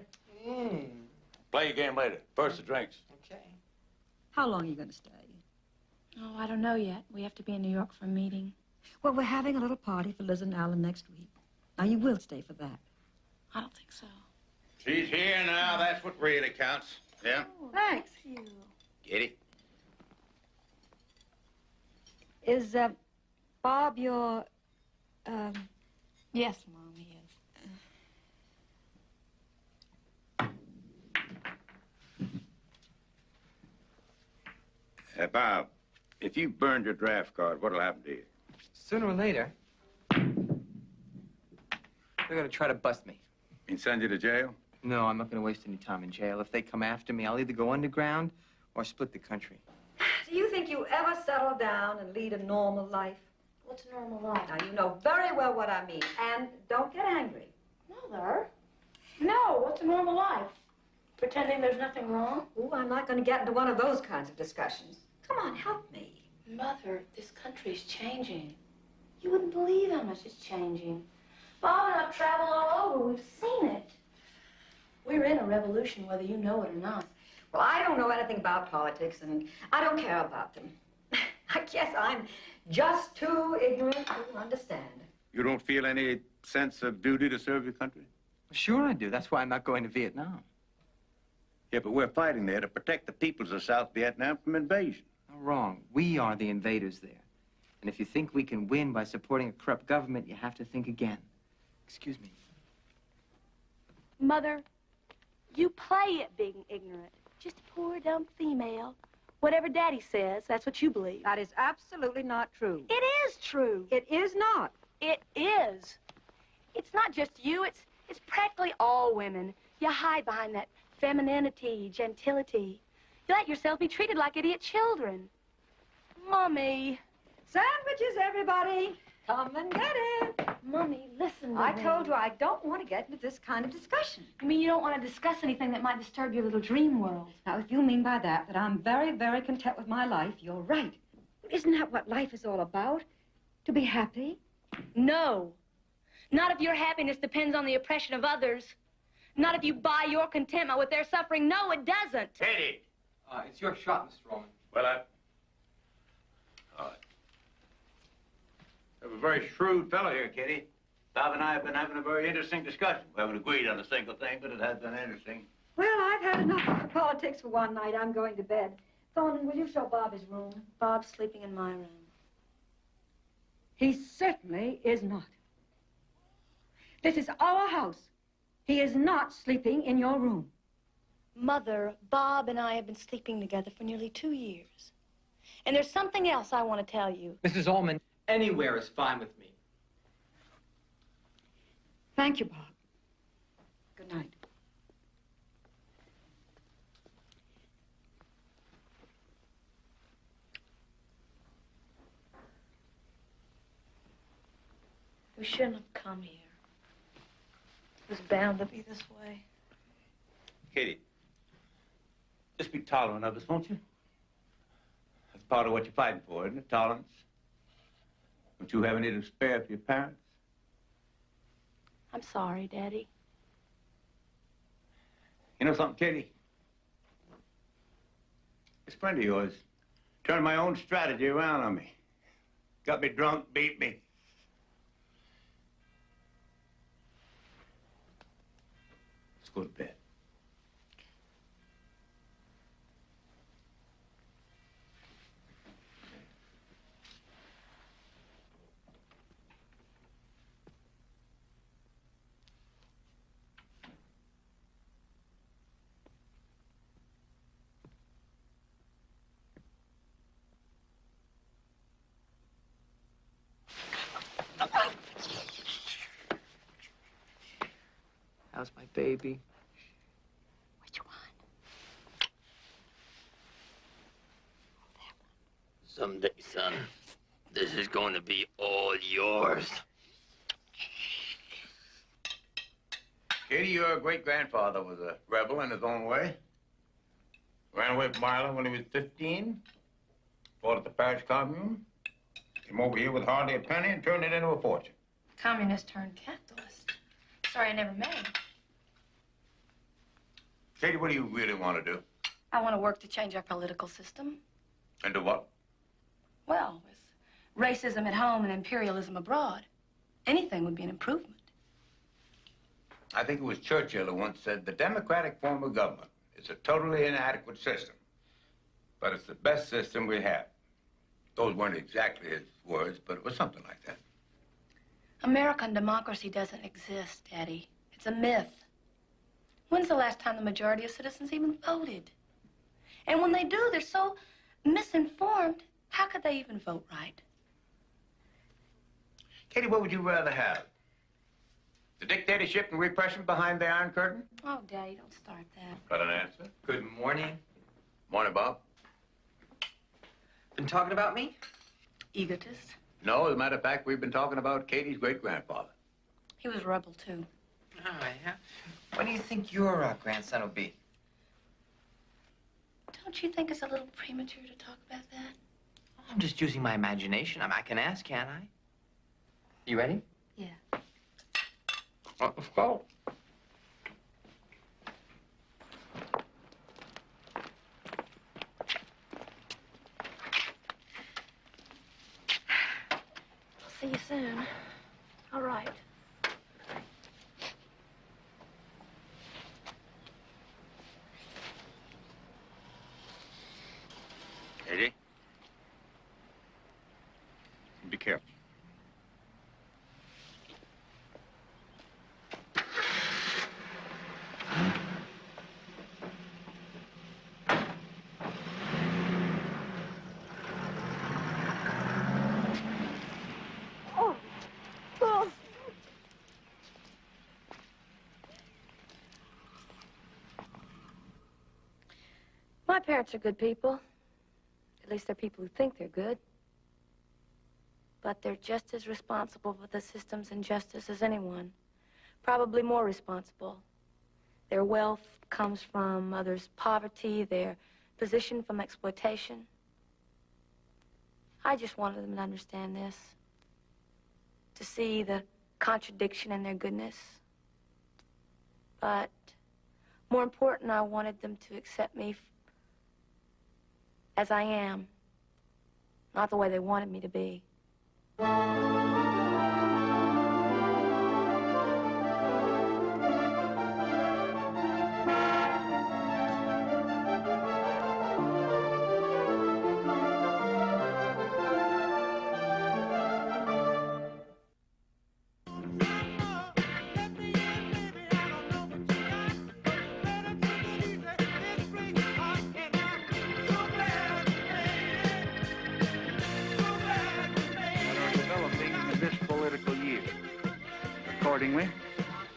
Play your game later. First the drinks. Okay. How long are you going to stay? Oh, I don't know yet. We have to be in New York for a meeting. Well, we're having a little party for Liz and Alan next week. Now, you will stay for that. I don't think so. She's here now. That's what really counts. Yeah? Thanks. You. Katie? Is, Bob your, Yes, Mom, he is. Bob, if you burned your draft card, what'll happen to you? Sooner or later, they're gonna try to bust me. And send you to jail? No, I'm not gonna waste any time in jail. If they come after me, I'll either go underground or split the country. Do you think you ever settle down and lead a normal life? What's a normal life? Now, you know very well what I mean. And don't get angry. Mother? No, what's a normal life? Pretending there's nothing wrong? Oh, I'm not going to get into one of those kinds of discussions. Come on, help me. Mother, this country's changing. You wouldn't believe how much it's changing. Bob and I've traveled all over. We've seen it. We're in a revolution, whether you know it or not. Well, I don't know anything about politics, and I don't care about them. I guess I'm just too ignorant to understand. You don't feel any sense of duty to serve your country? Sure I do. That's why I'm not going to Vietnam. Yeah, but we're fighting there to protect the peoples of South Vietnam from invasion. No, wrong. We are the invaders there. And if you think we can win by supporting a corrupt government, you have to think again. Excuse me. Mother, you play at being ignorant. Just a poor, dumb female. Whatever Daddy says, that's what you believe. That is absolutely not true. It is true. It is not. It is. It's not just you. It's practically all women. You hide behind that femininity, gentility. You let yourself be treated like idiot children. Mommy. Sandwiches, everybody. Come and get it. Mommy, listen to I me. told you I don't want to get into this kind of discussion. You mean you don't want to discuss anything that might disturb your little dream world? Now, if you mean by that I'm very, very content with my life, you're right. Isn't that what life is all about? To be happy? No. Not if your happiness depends on the oppression of others. Not if you buy your contentment with their suffering. No, it doesn't. Katie! It's your shot, Mr. Roman. Well, all right. You're a very shrewd fellow here, Kitty. Bob and I have been having a very interesting discussion. We haven't agreed on a single thing, but it has been interesting. Well, I've had enough of politics for one night. I'm going to bed. Thornton, will you show Bob his room? Bob's sleeping in my room. He certainly is not. This is our house. He is not sleeping in your room. Mother, Bob and I have been sleeping together for nearly 2 years. And there's something else I want to tell you. Mrs. Alman, anywhere is fine with me. Thank you, Bob. Good night. We shouldn't have come here. It was bound to be this way. Katie, just be tolerant of us, won't you? That's part of what you're fighting for, isn't it? Tolerance. Don't you have any to spare for your parents? I'm sorry, Daddy. You know something, Katie? This friend of yours turned my own strategy around on me. Got me drunk, beat me. Let's go to bed. How's my baby? Which one? Someday, son, this is going to be all yours. Katie, your great-grandfather was a rebel in his own way. Ran away from Ireland when he was 15. Fought at the Paris Commune. Came over here with hardly a penny and turned it into a fortune. Communist turned capitalist. Sorry I never met him. Katie, what do you really want to do? I want to work to change our political system. And do what? Well, with racism at home and imperialism abroad, anything would be an improvement. I think it was Churchill who once said, the democratic form of government is a totally inadequate system, but it's the best system we have. Those weren't exactly his words, but it was something like that. American democracy doesn't exist, Daddy. It's a myth. When's the last time the majority of citizens even voted? And when they do, they're so misinformed, how could they even vote right? Katie, what would you rather have? The dictatorship and repression behind the Iron Curtain? Oh, Daddy, don't start that. Got an answer? Good morning. Morning, Bob. Been talking about me? Egotist. No, as a matter of fact, we've been talking about Katie's great-grandfather. He was a rebel, too. Oh, yeah? What do you think your grandson will be? Don't you think it's a little premature to talk about that? I'm just using my imagination. I can ask, can't I? You ready? Yeah. Let's go. See you soon. All right. Katie? Be careful. My parents are good people. At least they're people who think they're good. But they're just as responsible for the system's injustice as anyone. Probably more responsible. Their wealth comes from others' poverty, their position from exploitation. I just wanted them to understand this. To see the contradiction in their goodness. But more important, I wanted them to accept me as I am, not the way they wanted me to be. Accordingly,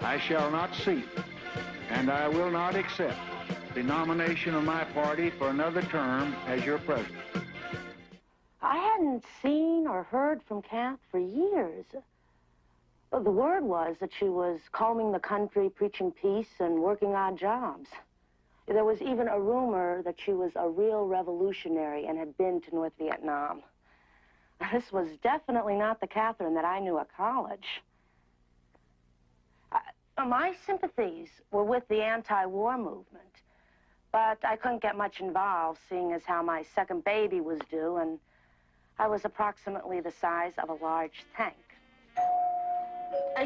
I shall not seek, and I will not accept the nomination of my party for another term as your president. I hadn't seen or heard from Kath for years. The word was that she was combing the country, preaching peace, and working odd jobs. There was even a rumor that she was a real revolutionary and had been to North Vietnam. This was definitely not the Katherine that I knew at college. My sympathies were with the anti-war movement, but I couldn't get much involved, seeing as how my second baby was due, and I was approximately the size of a large tank.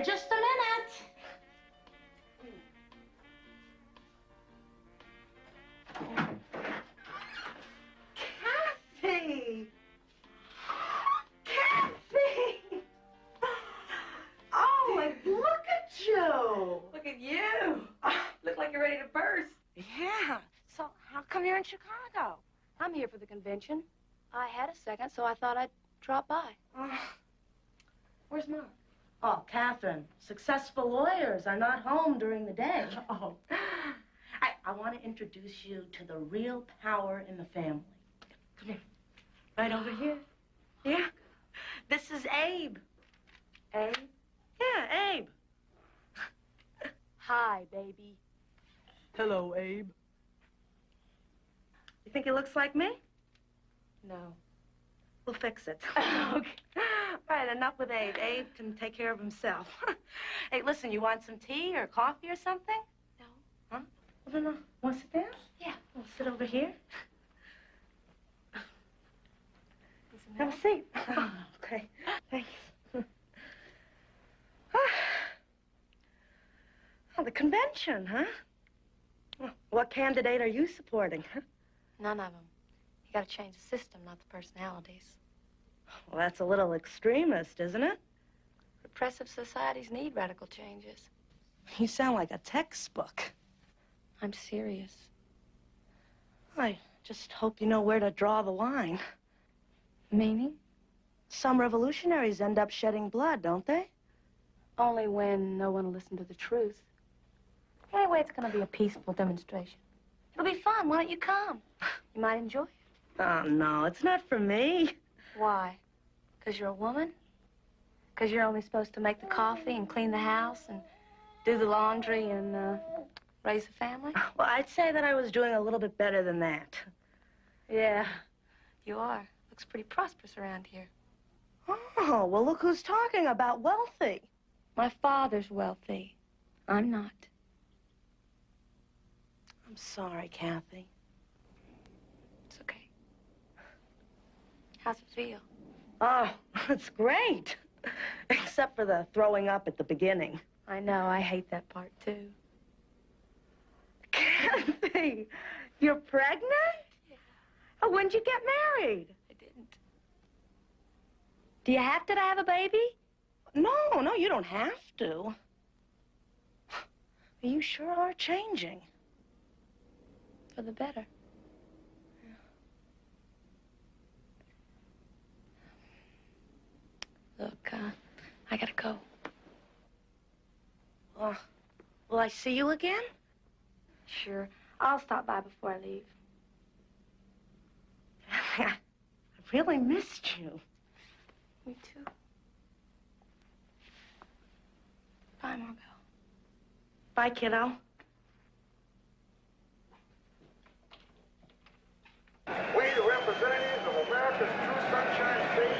Just a minute. Kathy! Kathy! Oh, like, look at you! Look at you. Look like you're ready to burst. Yeah. So how come you're in Chicago? I'm here for the convention. I had a second, so I thought I'd drop by. Where's Mom? Oh, Katherine, successful lawyers are not home during the day. Oh. I want to introduce you to the real power in the family. Come here. Right over here. Yeah. This is Abe. Abe? Yeah, Abe. Hi, baby. Hello, Abe. You think he looks like me? No. We'll fix it. Okay. Right, enough with Abe. Abe can take care of himself. Hey, listen, you want some tea or coffee or something? No. Huh? Well, no. Want to sit down? Yeah. We'll sit over here. Have a seat. Okay. Thanks. Oh, the convention, huh? What candidate are you supporting? None of them. You gotta change the system, not the personalities. Well, that's a little extremist, isn't it? Repressive societies need radical changes. You sound like a textbook. I'm serious. I just hope you know where to draw the line. Meaning? Some revolutionaries end up shedding blood, don't they? Only when no one will listen to the truth. Anyway, it's gonna be a peaceful demonstration. It'll be fun. Why don't you come? You might enjoy it. Oh, no, it's not for me. Why? Because you're a woman? Because you're only supposed to make the coffee and clean the house and do the laundry and raise a family? Well, I'd say that I was doing a little bit better than that. Yeah, you are. Looks pretty prosperous around here. Oh, well, look who's talking about wealthy. My father's wealthy. I'm not. I'm sorry, Kathy. It's okay. How's it feel? Oh, it's great. Except for the throwing up at the beginning. I know. I hate that part, too. Kathy, you're pregnant? Yeah. Oh, when'd you get married? I didn't. Do you have to have a baby? No, you don't have to. You sure are changing. For the better. Look, I gotta go. Will I see you again? Sure. I'll stop by before I leave. I really missed you. Me too. Bye, Margot. Bye, kiddo. We, the representatives of America's true sunshine state,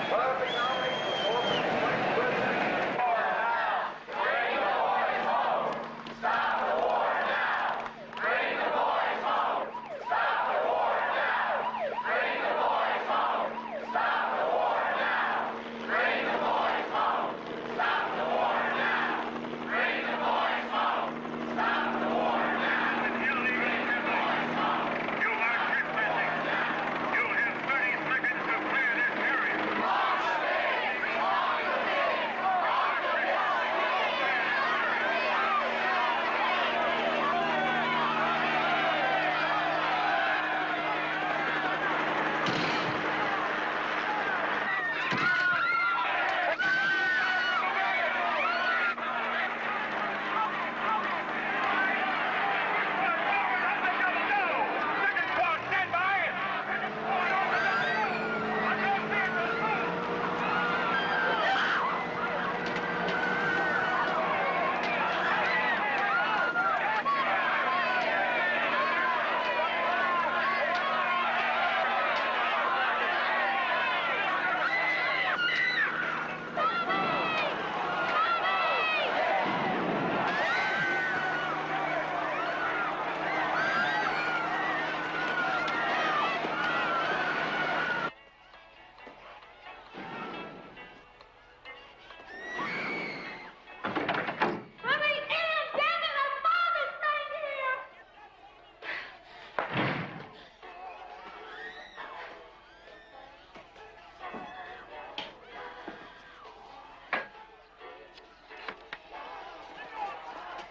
proudly nominate the office of Vice President. Bring the boys home. Stop the war now. Bring the boys home. Stop the war now. Bring the boys home. Stop the war now. Bring the boys home. Stop the war now. Bring the boys home. Stop the war now. Illegal boys home. You are trespassing. You have 30 seconds to clear this area.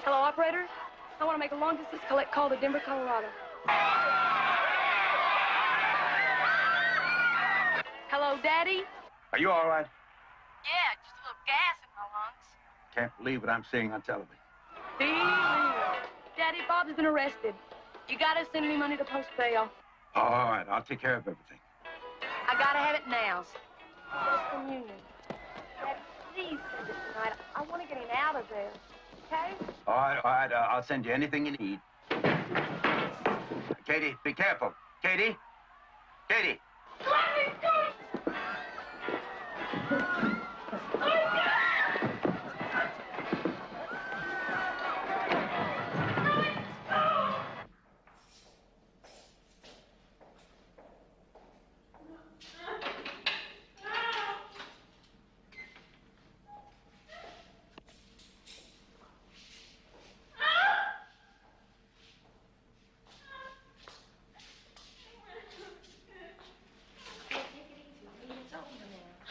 Hello, operator. I want to make a long-distance collect call to Denver, Colorado. Hello, Daddy? Are you all right? Yeah, just a little gas in my lungs. Can't believe what I'm seeing on television. Daddy, Bob's been arrested. You gotta send me money to post bail. All right, I'll take care of everything. I gotta have it now. First communion. Daddy, please send it tonight. I want to get him out of there. Okay? All right, I'll send you anything you need. Katie, be careful. Katie? Katie!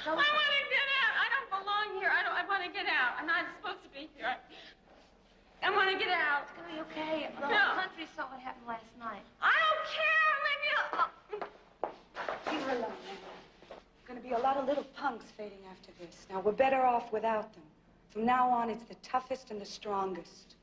I want to get out. I don't belong here. I want to get out. I'm not supposed to be here. I want to get out. It's gonna be okay. The No. whole country saw what happened last night. I don't care. Leave me alone. Leave her alone, Mary. Going to be a lot of little punks fading after this. Now, we're better off without them. From now on, it's the toughest and the strongest.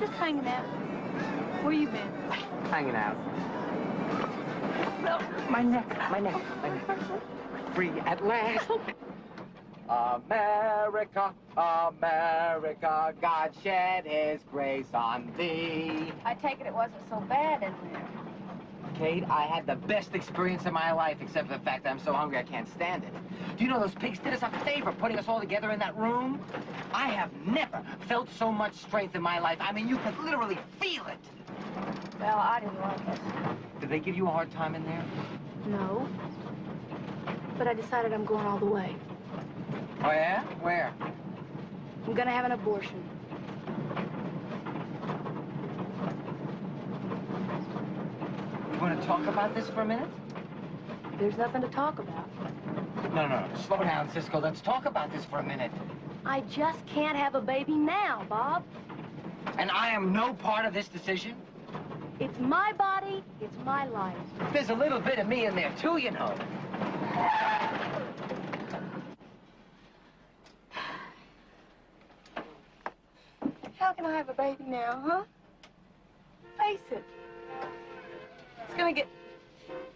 Just hanging out. Where you been? Hanging out. My neck. Free at last. America, America, God shed his grace on thee. I take it wasn't so bad in there. Kate, I had the best experience of my life, except for the fact that I'm so hungry I can't stand it. Do you know those pigs did us a favor putting us all together in that room? I have never felt so much strength in my life. I mean, you could literally feel it. Well, I didn't like it. Did they give you a hard time in there? No. But I decided I'm going all the way. Oh, yeah? Where? I'm gonna have an abortion. You want to talk about this for a minute? There's nothing to talk about. No. Slow down, Cisco. Let's talk about this for a minute. I just can't have a baby now, Bob. And I am no part of this decision? It's my body, it's my life. There's a little bit of me in there, too, you know. How can I have a baby now, huh? Face it. It's gonna get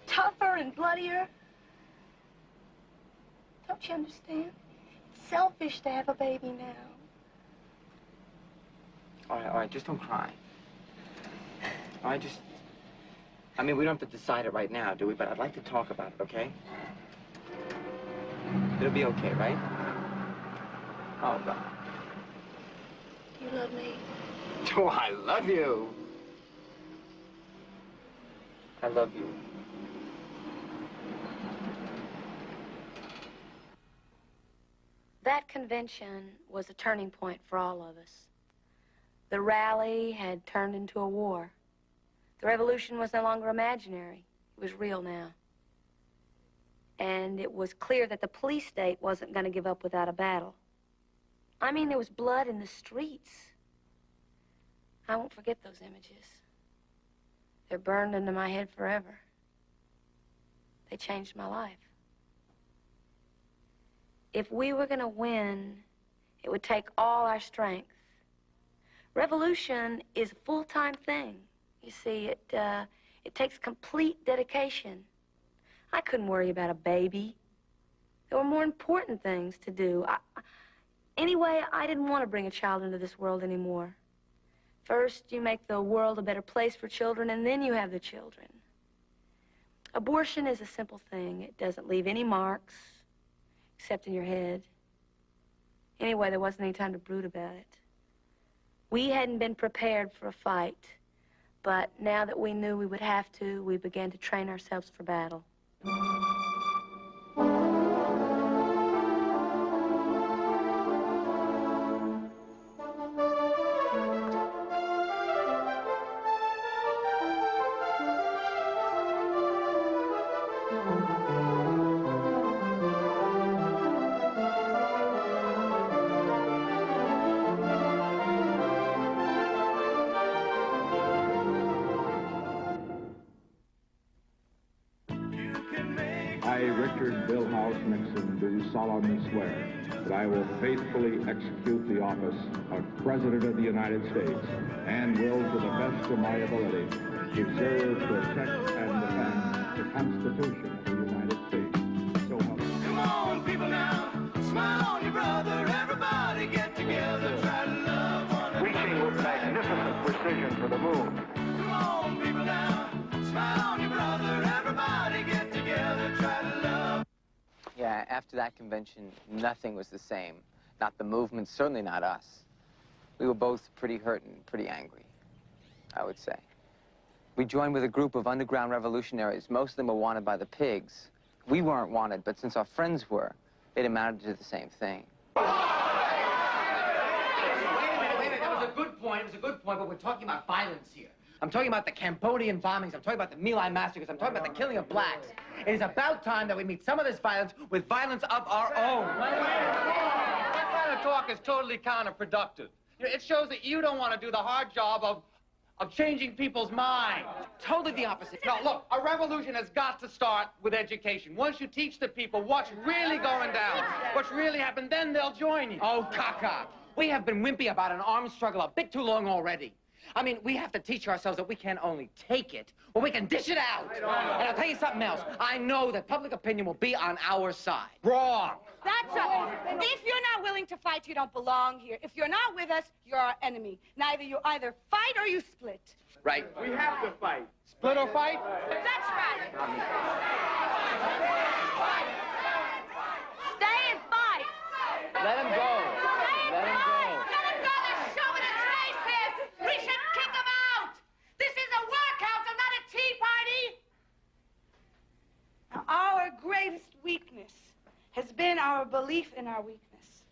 tougher and bloodier. Don't you understand? It's selfish to have a baby now. All right, just don't cry. All right, I mean, we don't have to decide it right now, do we? But I'd like to talk about it, okay? It'll be okay, right? Oh, God. Do you love me? Do I love you? I love you. That convention was a turning point for all of us. The rally had turned into a war. The revolution was no longer imaginary. It was real now. And it was clear that the police state wasn't going to give up without a battle. I mean, there was blood in the streets. I won't forget those images. They're burned into my head forever. They changed my life. If we were going to win, it would take all our strength. Revolution is a full-time thing. You see, it takes complete dedication. I couldn't worry about a baby. There were more important things to do. Anyway, I didn't want to bring a child into this world anymore. First, you make the world a better place for children, and then you have the children. Abortion is a simple thing. It doesn't leave any marks, except in your head. Anyway, there wasn't any time to brood about it. We hadn't been prepared for a fight, but now that we knew we would have to, we began to train ourselves for battle. I, Richard Billhouse Nixon, do solemnly swear that I will faithfully execute the office of President of the United States and will, to the best of my ability, preserve, protect, and defend the Constitution of the United States. So help me. Come on, people now, smile on your brother, everybody get together, try to love one another. Reaching with magnificent precision for the moon. Come on, people now, smile on your brother, everybody get together, try to love. Yeah, after that convention, nothing was the same. Not the movement, certainly not us. We were both pretty hurt and pretty angry, I would say. We joined with a group of underground revolutionaries. Most of them were wanted by the pigs. We weren't wanted, but since our friends were, it amounted to the same thing. Wait a minute. That was a good point. It was a good point, but we're talking about violence here. I'm talking about the Cambodian bombings. I'm talking about the My Lai massacres. I'm talking about the killing of blacks. It is about time that we meet some of this violence with violence of our own. That kind of talk is totally counterproductive. You know, it shows that you don't want to do the hard job of changing people's minds. Totally the opposite. No, look, a revolution has got to start with education. Once you teach the people what's really going down, what's really happened, then they'll join you. Oh, caca. We have been wimpy about an armed struggle a bit too long already. I mean, we have to teach ourselves that we can't only take it, but we can dish it out. And I'll tell you something else. I know that public opinion will be on our side. Wrong. That's all. If you're not willing to fight, you don't belong here. If you're not with us, you're our enemy. You either fight or you split. Right. We have to fight. Split or fight? That's right. Stay and fight. Let him go. Let him go. Let him go. They're showing us races. We should kick them out. This is a workout, so not a tea party. Now, our greatest weakness has been our belief in our weakness.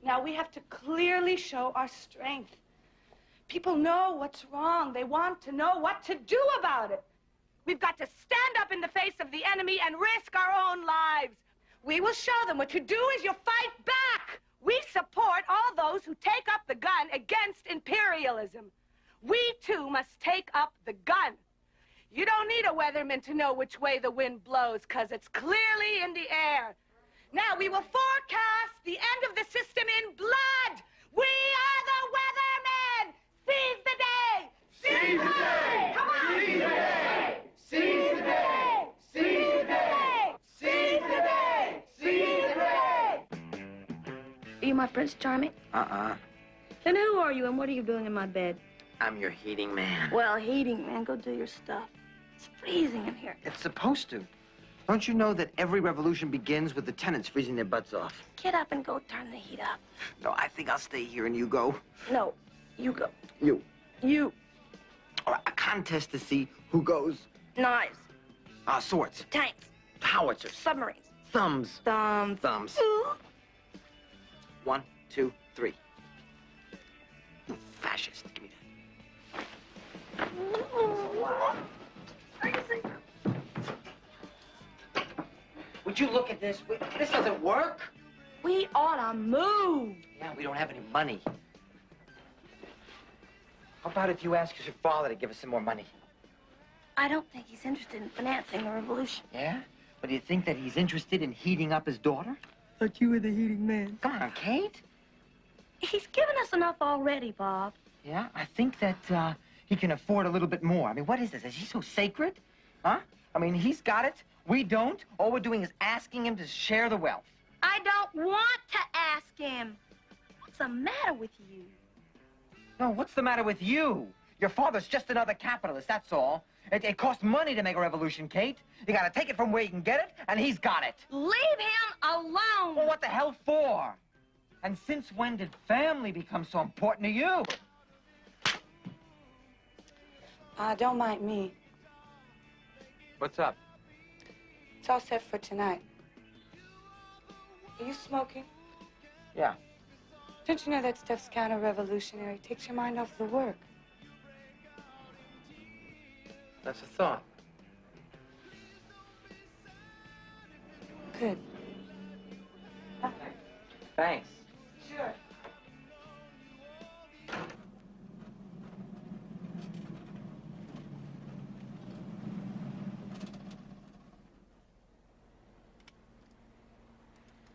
Now, we have to clearly show our strength. People know what's wrong. They want to know what to do about it. We've got to stand up in the face of the enemy and risk our own lives. We will show them what you do is you fight back. We support all those who take up the gun against imperialism. We, too, must take up the gun. You don't need a weatherman to know which way the wind blows, because it's clearly in the air. Now, we will forecast the end of the system in blood. We are the weathermen. Seize the day! Seize the day! Come on! Seize the day! Seize the day! Seize the day! Seize the day! Seize the day! Are you my Prince Charming? Then who are you and what are you doing in my bed? I'm your heating man. Well, heating, man, go do your stuff. It's freezing in here. It's supposed to. Don't you know that every revolution begins with the tenants freezing their butts off? Get up and go turn the heat up. No, I think I'll stay here and you go. No, you go. You. You. All right, a contest to see who goes. Knives. Swords. Tanks. Howitzers. Submarines. Thumbs. Thumbs. Thumbs. 1, 2, 3. You fascist. Give me that. Would you look at this? This doesn't work. We ought to move. Yeah, we don't have any money. How about if you ask your father to give us some more money? I don't think he's interested in financing the revolution. Yeah? But do you think that he's interested in heating up his daughter? Thought you were the heating man. Come on, Kate. He's given us enough already, Bob. Yeah, I think that he can afford a little bit more. I mean, what is this? Is he so sacred? Huh? I mean, he's got it. We don't. All we're doing is asking him to share the wealth. I don't want to ask him. What's the matter with you? No, what's the matter with you? Your father's just another capitalist, that's all. It costs money to make a revolution, Kate. You gotta take it from where you can get it, and he's got it. Leave him alone. Well, what the hell for? And since when did family become so important to you? Don't mind me. What's up? It's all set for tonight. Are you smoking? Yeah. Don't you know that stuff's counter-revolutionary? Takes your mind off the work. That's a thought. Good. Thanks. Sure.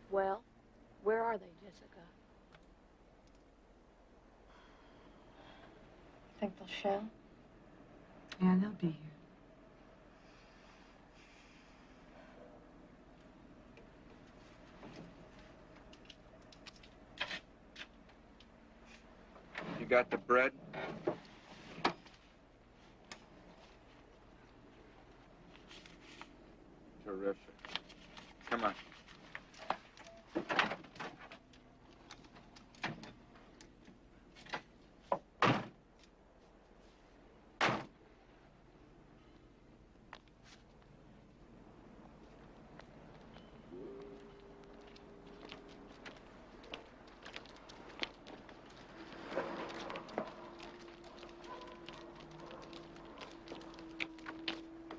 Well, where are they, Jessica? Think they'll show? Yeah, they'll be here. You got the bread? Terrific. Come on.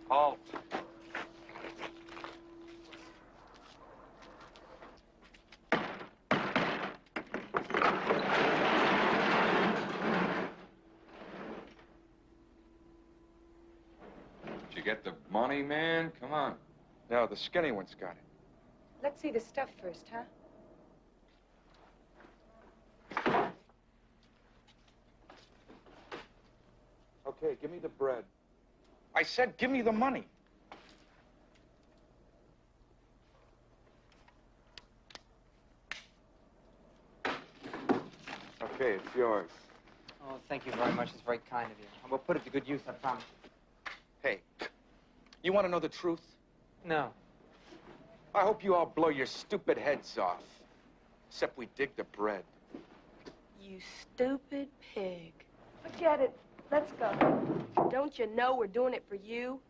Halt. Did you get the money, man? Come on. No, the skinny one's got it. Let's see the stuff first, huh? Okay, give me the bread. I said give me the money. Okay, it's yours. Oh, thank you very much. It's very kind of you. We'll put it to good use, I promise. Hey, you want to know the truth? No. I hope you all blow your stupid heads off. Except we dig the bread. You stupid pig. Forget it. Let's go. Don't you know we're doing it for you?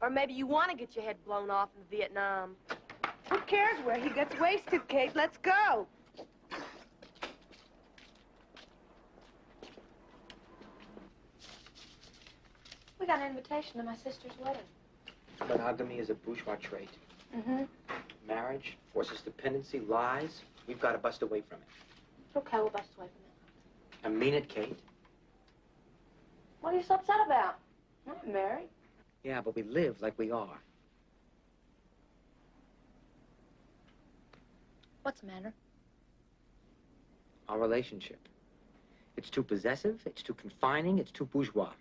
Or maybe you want to get your head blown off in Vietnam. Who cares where he gets wasted, Kate? Let's go. We got an invitation to my sister's wedding. Monogamy is a bourgeois trait. Mm-hmm. Marriage forces dependency, lies. We've got to bust away from it. Okay, we'll bust away from it. I mean it, Kate. What are you so upset about? I'm not married. Yeah, but we live like we are. What's the matter? Our relationship. It's too possessive, it's too confining, it's too bourgeois.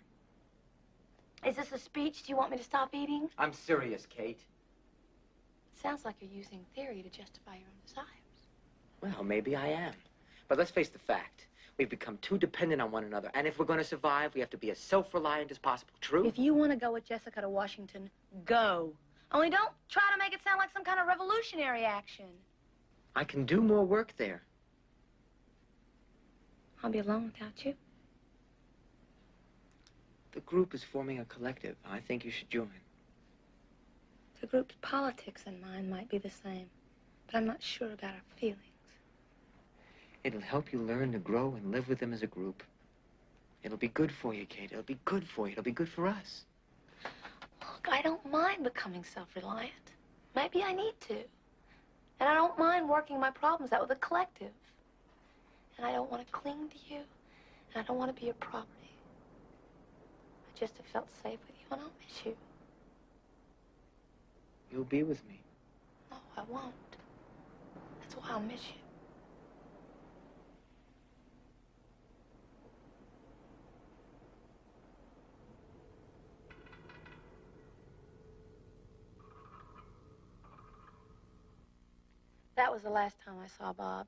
Is this a speech? Do you want me to stop eating? I'm serious, Kate. It sounds like you're using theory to justify your own desires. Well, maybe I am. But let's face the fact. We've become too dependent on one another. And if we're going to survive, we have to be as self-reliant as possible. True? If you want to go with Jessica to Washington, go. Only don't try to make it sound like some kind of revolutionary action. I can do more work there. I'll be alone without you. The group is forming a collective. I think you should join. The group's politics and mine might be the same, but I'm not sure about our feelings. It'll help you learn to grow and live with them as a group. It'll be good for you, Kate. It'll be good for you. It'll be good for us. Look, I don't mind becoming self-reliant. Maybe I need to. And I don't mind working my problems out with a collective. And I don't want to cling to you, and I don't want to be your property. I just have felt safe with you, and I'll miss you. You'll be with me. No, I won't. That's why I'll miss you. That was the last time I saw Bob.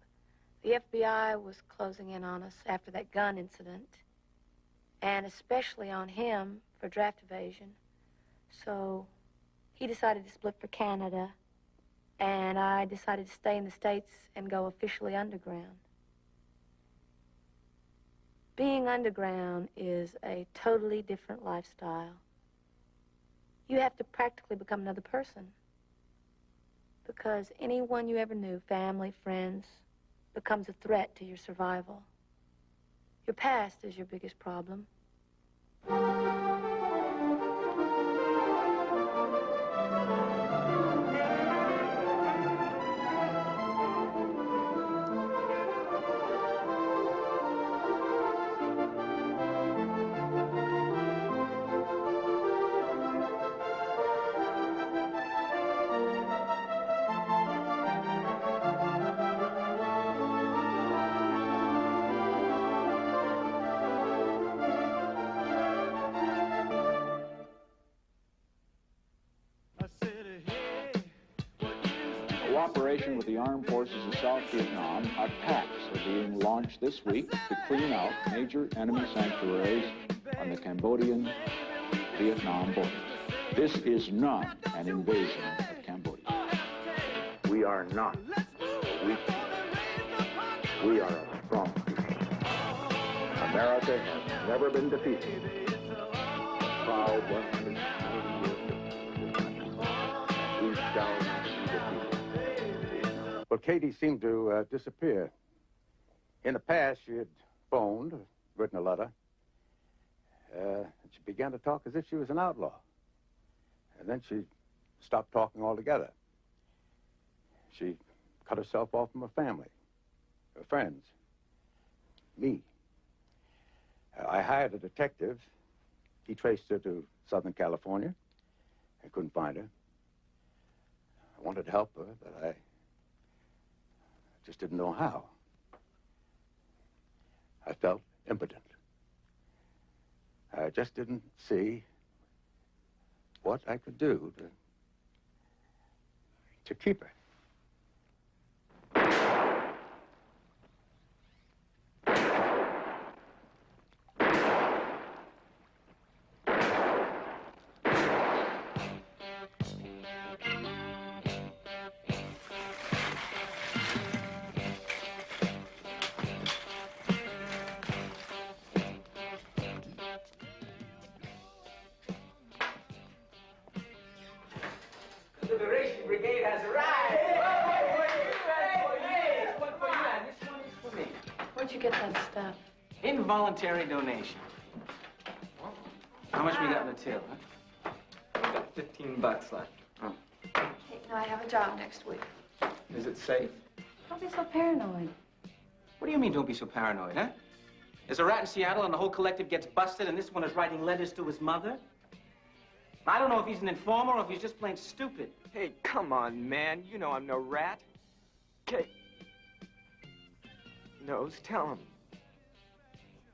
The FBI was closing in on us after that gun incident, and especially on him for draft evasion. So he decided to split for Canada, and I decided to stay in the States and go officially underground. Being underground is a totally different lifestyle. You have to practically become another person, because anyone you ever knew, family, friends, becomes a threat to your survival. Your past is your biggest problem. Cooperation with the armed forces of South Vietnam, attacks are being launched this week to clean out major enemy sanctuaries on the Cambodian-Vietnam border. This is not an invasion of Cambodia. We are not a weak people. We are a strong people. America has never been defeated. Proud 190 years of we shall not be defeated. Well, Katie seemed to disappear. In the past, she had phoned, written a letter. And she began to talk as if she was an outlaw. And then she stopped talking altogether. She cut herself off from her family, her friends, me. I hired a detective. He traced her to Southern California. I couldn't find her. I wanted to help her, but I just didn't know how. I felt impotent. I just didn't see what I could do to keep her. The Liberation Brigade has arrived. Hey, this one for you and this one is for me. Where'd you get that stuff? Involuntary donation. How much we got in the till, huh? We got $15 left. Oh. Hey, no, I have a job next week. Is it safe? Don't be so paranoid. What do you mean, don't be so paranoid, huh? There's a rat in Seattle and the whole collective gets busted and this one is writing letters to his mother? I don't know if he's an informer or if he's just plain stupid. Hey, come on, man. You know I'm no rat. Okay. Nose, tell him.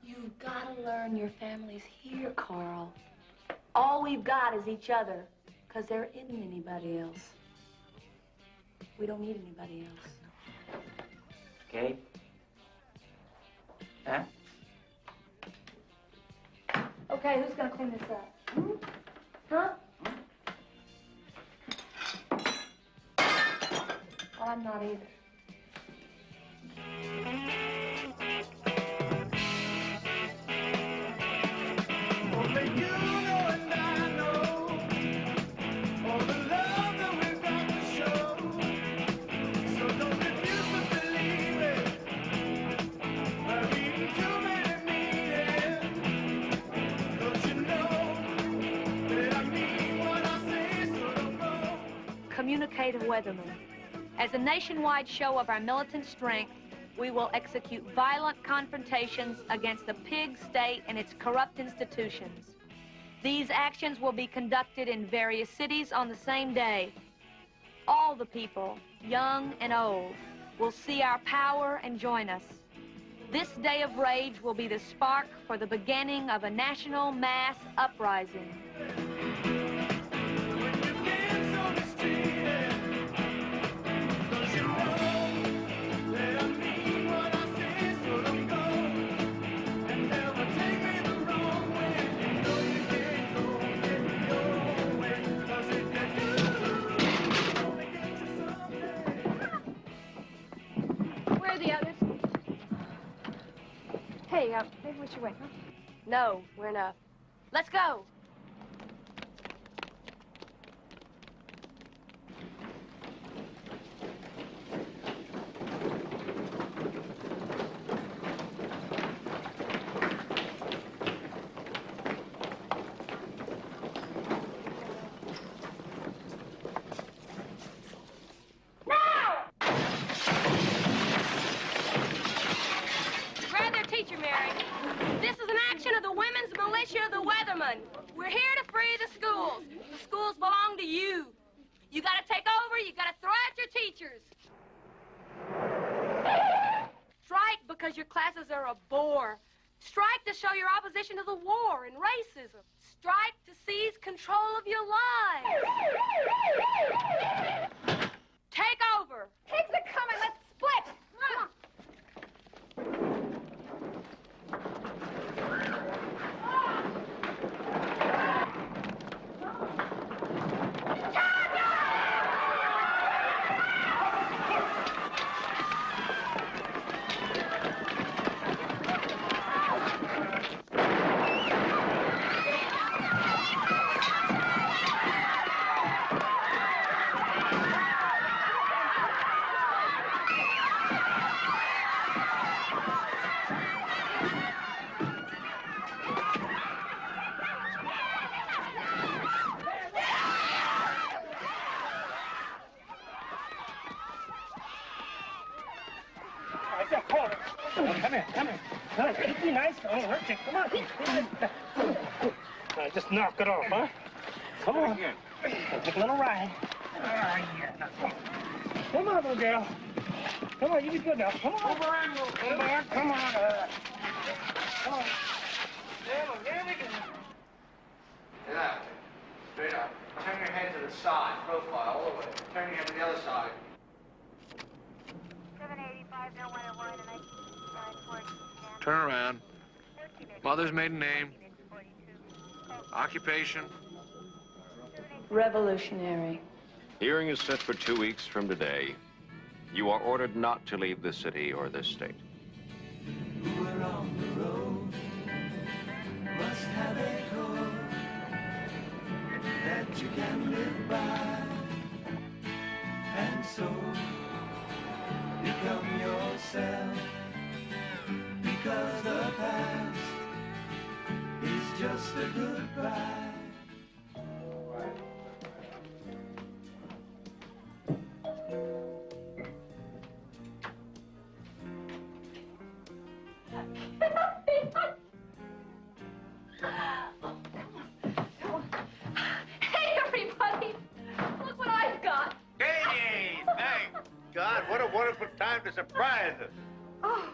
You've got to learn your family's here, Carl. All we've got is each other, because there isn't anybody else. We don't need anybody else. Okay? Huh? Okay, who's gonna clean this up? Hmm? Huh? Well, I'm not either. Communicative Weatherman. As a nationwide show of our militant strength, we will execute violent confrontations against the pig state and its corrupt institutions. These actions will be conducted in various cities on the same day. All the people, young and old, will see our power and join us. This day of rage will be the spark for the beginning of a national mass uprising. Where are the others? Hey, maybe we should wait, huh? No, we're enough. Let's go. This is an action of the Women's Militia of the Weathermen. We're here to free the schools. The schools belong to you. You gotta take over, you gotta throw out your teachers. Strike because your classes are a bore. Strike to show your opposition to the war and racism. Strike to seize control of your lives. Take over. Pigs are coming. Let's split. Come on. Come here. Be nice. Don't hurt you. Come on. All right, just knock it off, huh? Come on. Take a little ride. All right, yeah. Come on, little girl. Come on, you be good now. Come on. Come on. Come on. Come on. Come on. There we go. Yeah. Straight up. Turn your head to the side, profile, all the way. Turn your head to the other side. 785, no 101, and I Turn around. Mother's maiden name. Occupation. Revolutionary. Hearing is set for 2 weeks from today. You are ordered not to leave this city or this state. We're on the road, must have a code that you can live by, and so become yourself, because the past is just a goodbye. Hey, everybody! Look what I've got! Katie! Thank God, what a wonderful time to surprise us. Oh,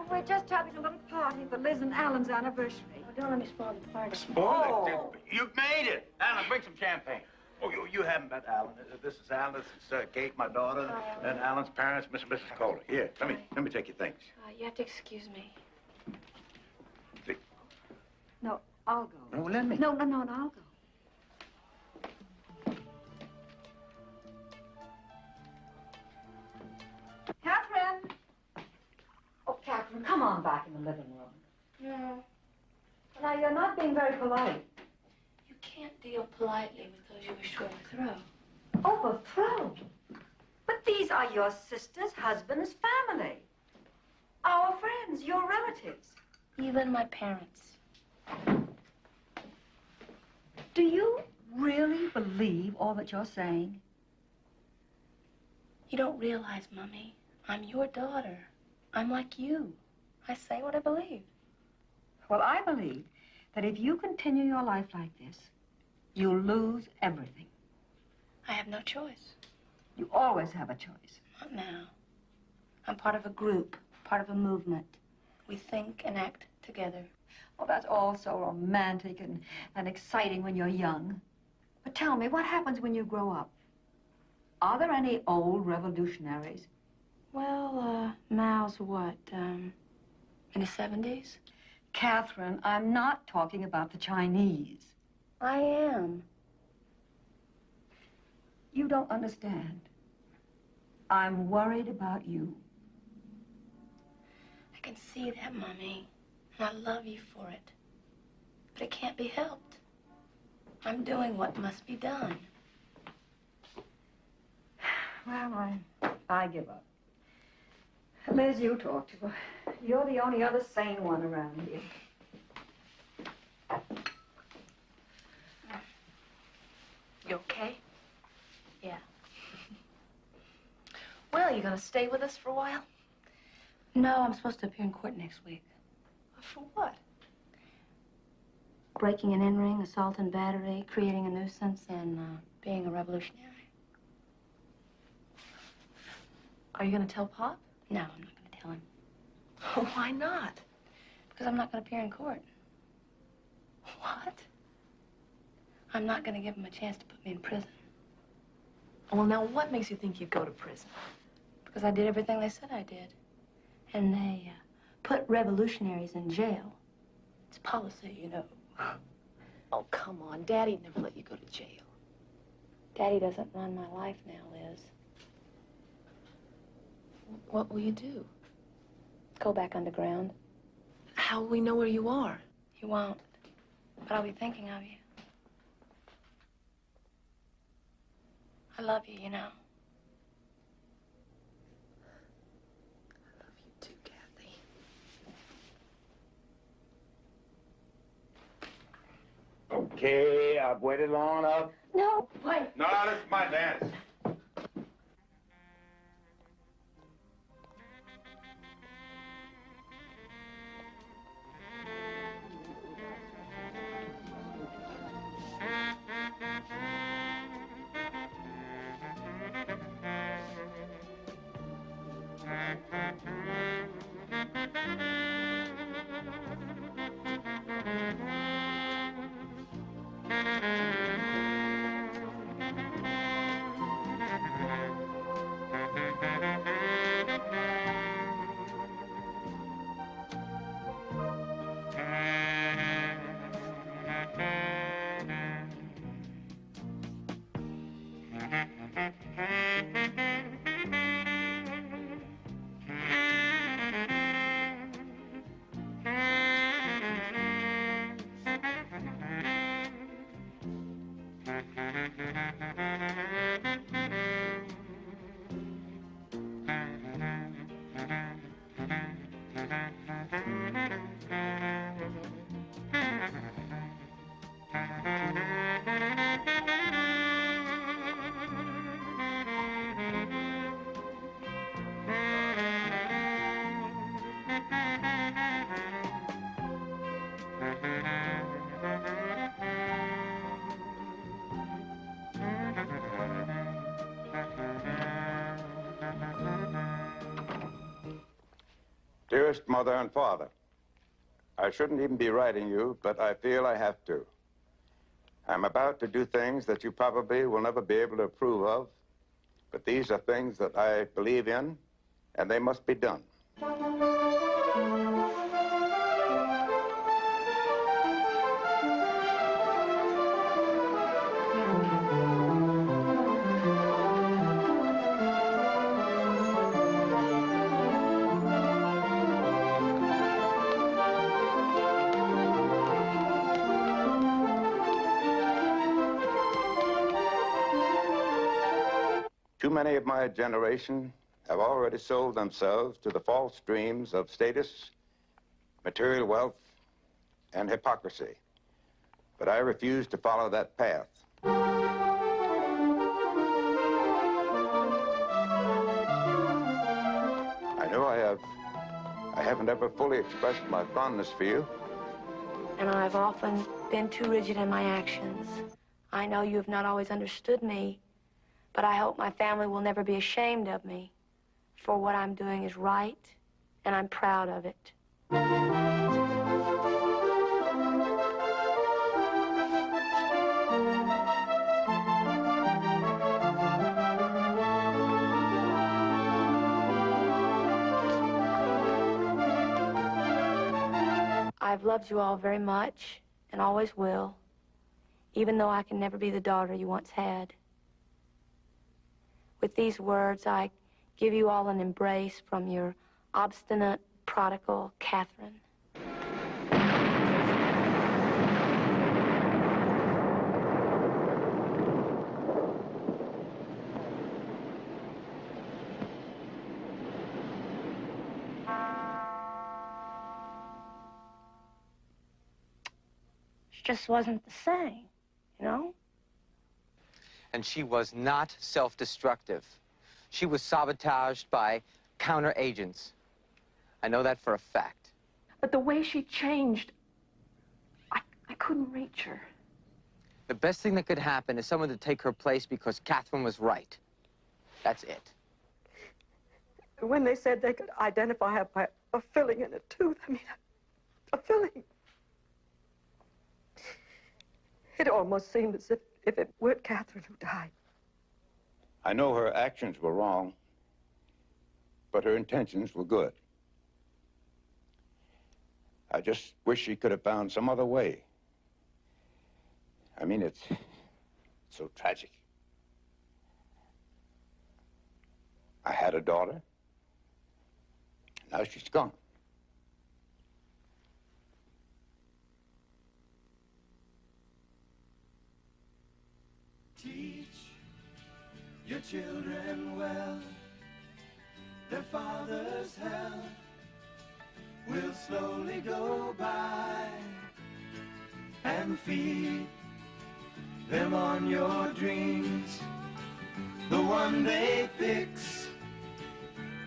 we're just having a little party for Liz and Alan's anniversary. Well, don't let me spoil the party. Oh, you made it. Alan, bring some champagne. Oh, you haven't met Alan. This is Alan. This is Kate, my daughter, and Alan's parents, Mr. and Mrs. Kohler. Here, let me take your things. You have to excuse me. No, I'll go. No, let me. No, I'll go. Catherine! Oh, Catherine, come on back in the living room. No. Now, you're not being very polite. You can't deal politely with those you wish to overthrow. Overthrow? But these are your sister's husband's family. Our friends, your relatives. Even my parents. Do you really believe all that you're saying? You don't realize, Mummy, I'm your daughter. I'm like you. I say what I believe. Well, I believe that if you continue your life like this, you'll lose everything. I have no choice. You always have a choice. Not now. I'm part of a group, part of a movement. We think and act together. Oh, that's all so romantic and exciting when you're young. But tell me, what happens when you grow up? Are there any old revolutionaries? Well, Mao's what, in his 70s? Catherine, I'm not talking about the Chinese. I am. You don't understand. I'm worried about you. I can see that, Mummy, and I love you for it. But it can't be helped. I'm doing what must be done. Well, I give up. Liz, you talk to her. You're the only other sane one around here. You okay? Yeah. Well, you gonna stay with us for a while? No, I'm supposed to appear in court next week. For what? Breaking and entering, assault and battery, creating a nuisance, and being a revolutionary. Are you gonna tell Pop? No, I'm not gonna tell him. Oh, why not? Because I'm not gonna appear in court. What? I'm not gonna give him a chance to put me in prison. Well, now, what makes you think you'd go to prison? Because I did everything they said I did. And they put revolutionaries in jail. It's policy, you know. Oh, come on. Daddy'd never let you go to jail. Daddy doesn't run my life now, Liz. What will you do? Go back underground. How will we know where you are? You won't. But I'll be thinking of you. I love you, you know. I love you too, Kathy. Okay, I've waited long enough. No, wait. No, this is my dance. Dearest Mother and Father, I shouldn't even be writing you, but I feel I have to. I'm about to do things that you probably will never be able to approve of, but these are things that I believe in, and they must be done. Too many of my generation have already sold themselves to the false dreams of status, material wealth, and hypocrisy. But I refuse to follow that path. I know I haven't ever fully expressed my fondness for you. And I've often been too rigid in my actions. I know you have not always understood me, but I hope my family will never be ashamed of me, for what I'm doing is right, and I'm proud of it. I've loved you all very much, and always will, even though I can never be the daughter you once had. With these words, I give you all an embrace from your obstinate, prodigal Katherine. She just wasn't the same, you know? And she was not self-destructive. She was sabotaged by counter-agents. I know that for a fact. But the way she changed, I couldn't reach her. The best thing that could happen is someone to take her place because Katherine was right. That's it. When they said they could identify her by a filling in a tooth, I mean, a filling. It almost seemed as if it weren't Katherine who died. I know her actions were wrong, but her intentions were good. I just wish she could have found some other way. I mean, it's so tragic. I had a daughter. Now she's gone. Teach your children well. Their father's hell will slowly go by, and feed them on your dreams. The one they fix,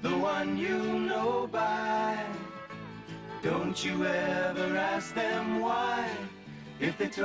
the one you know by. Don't you ever ask them why, if they told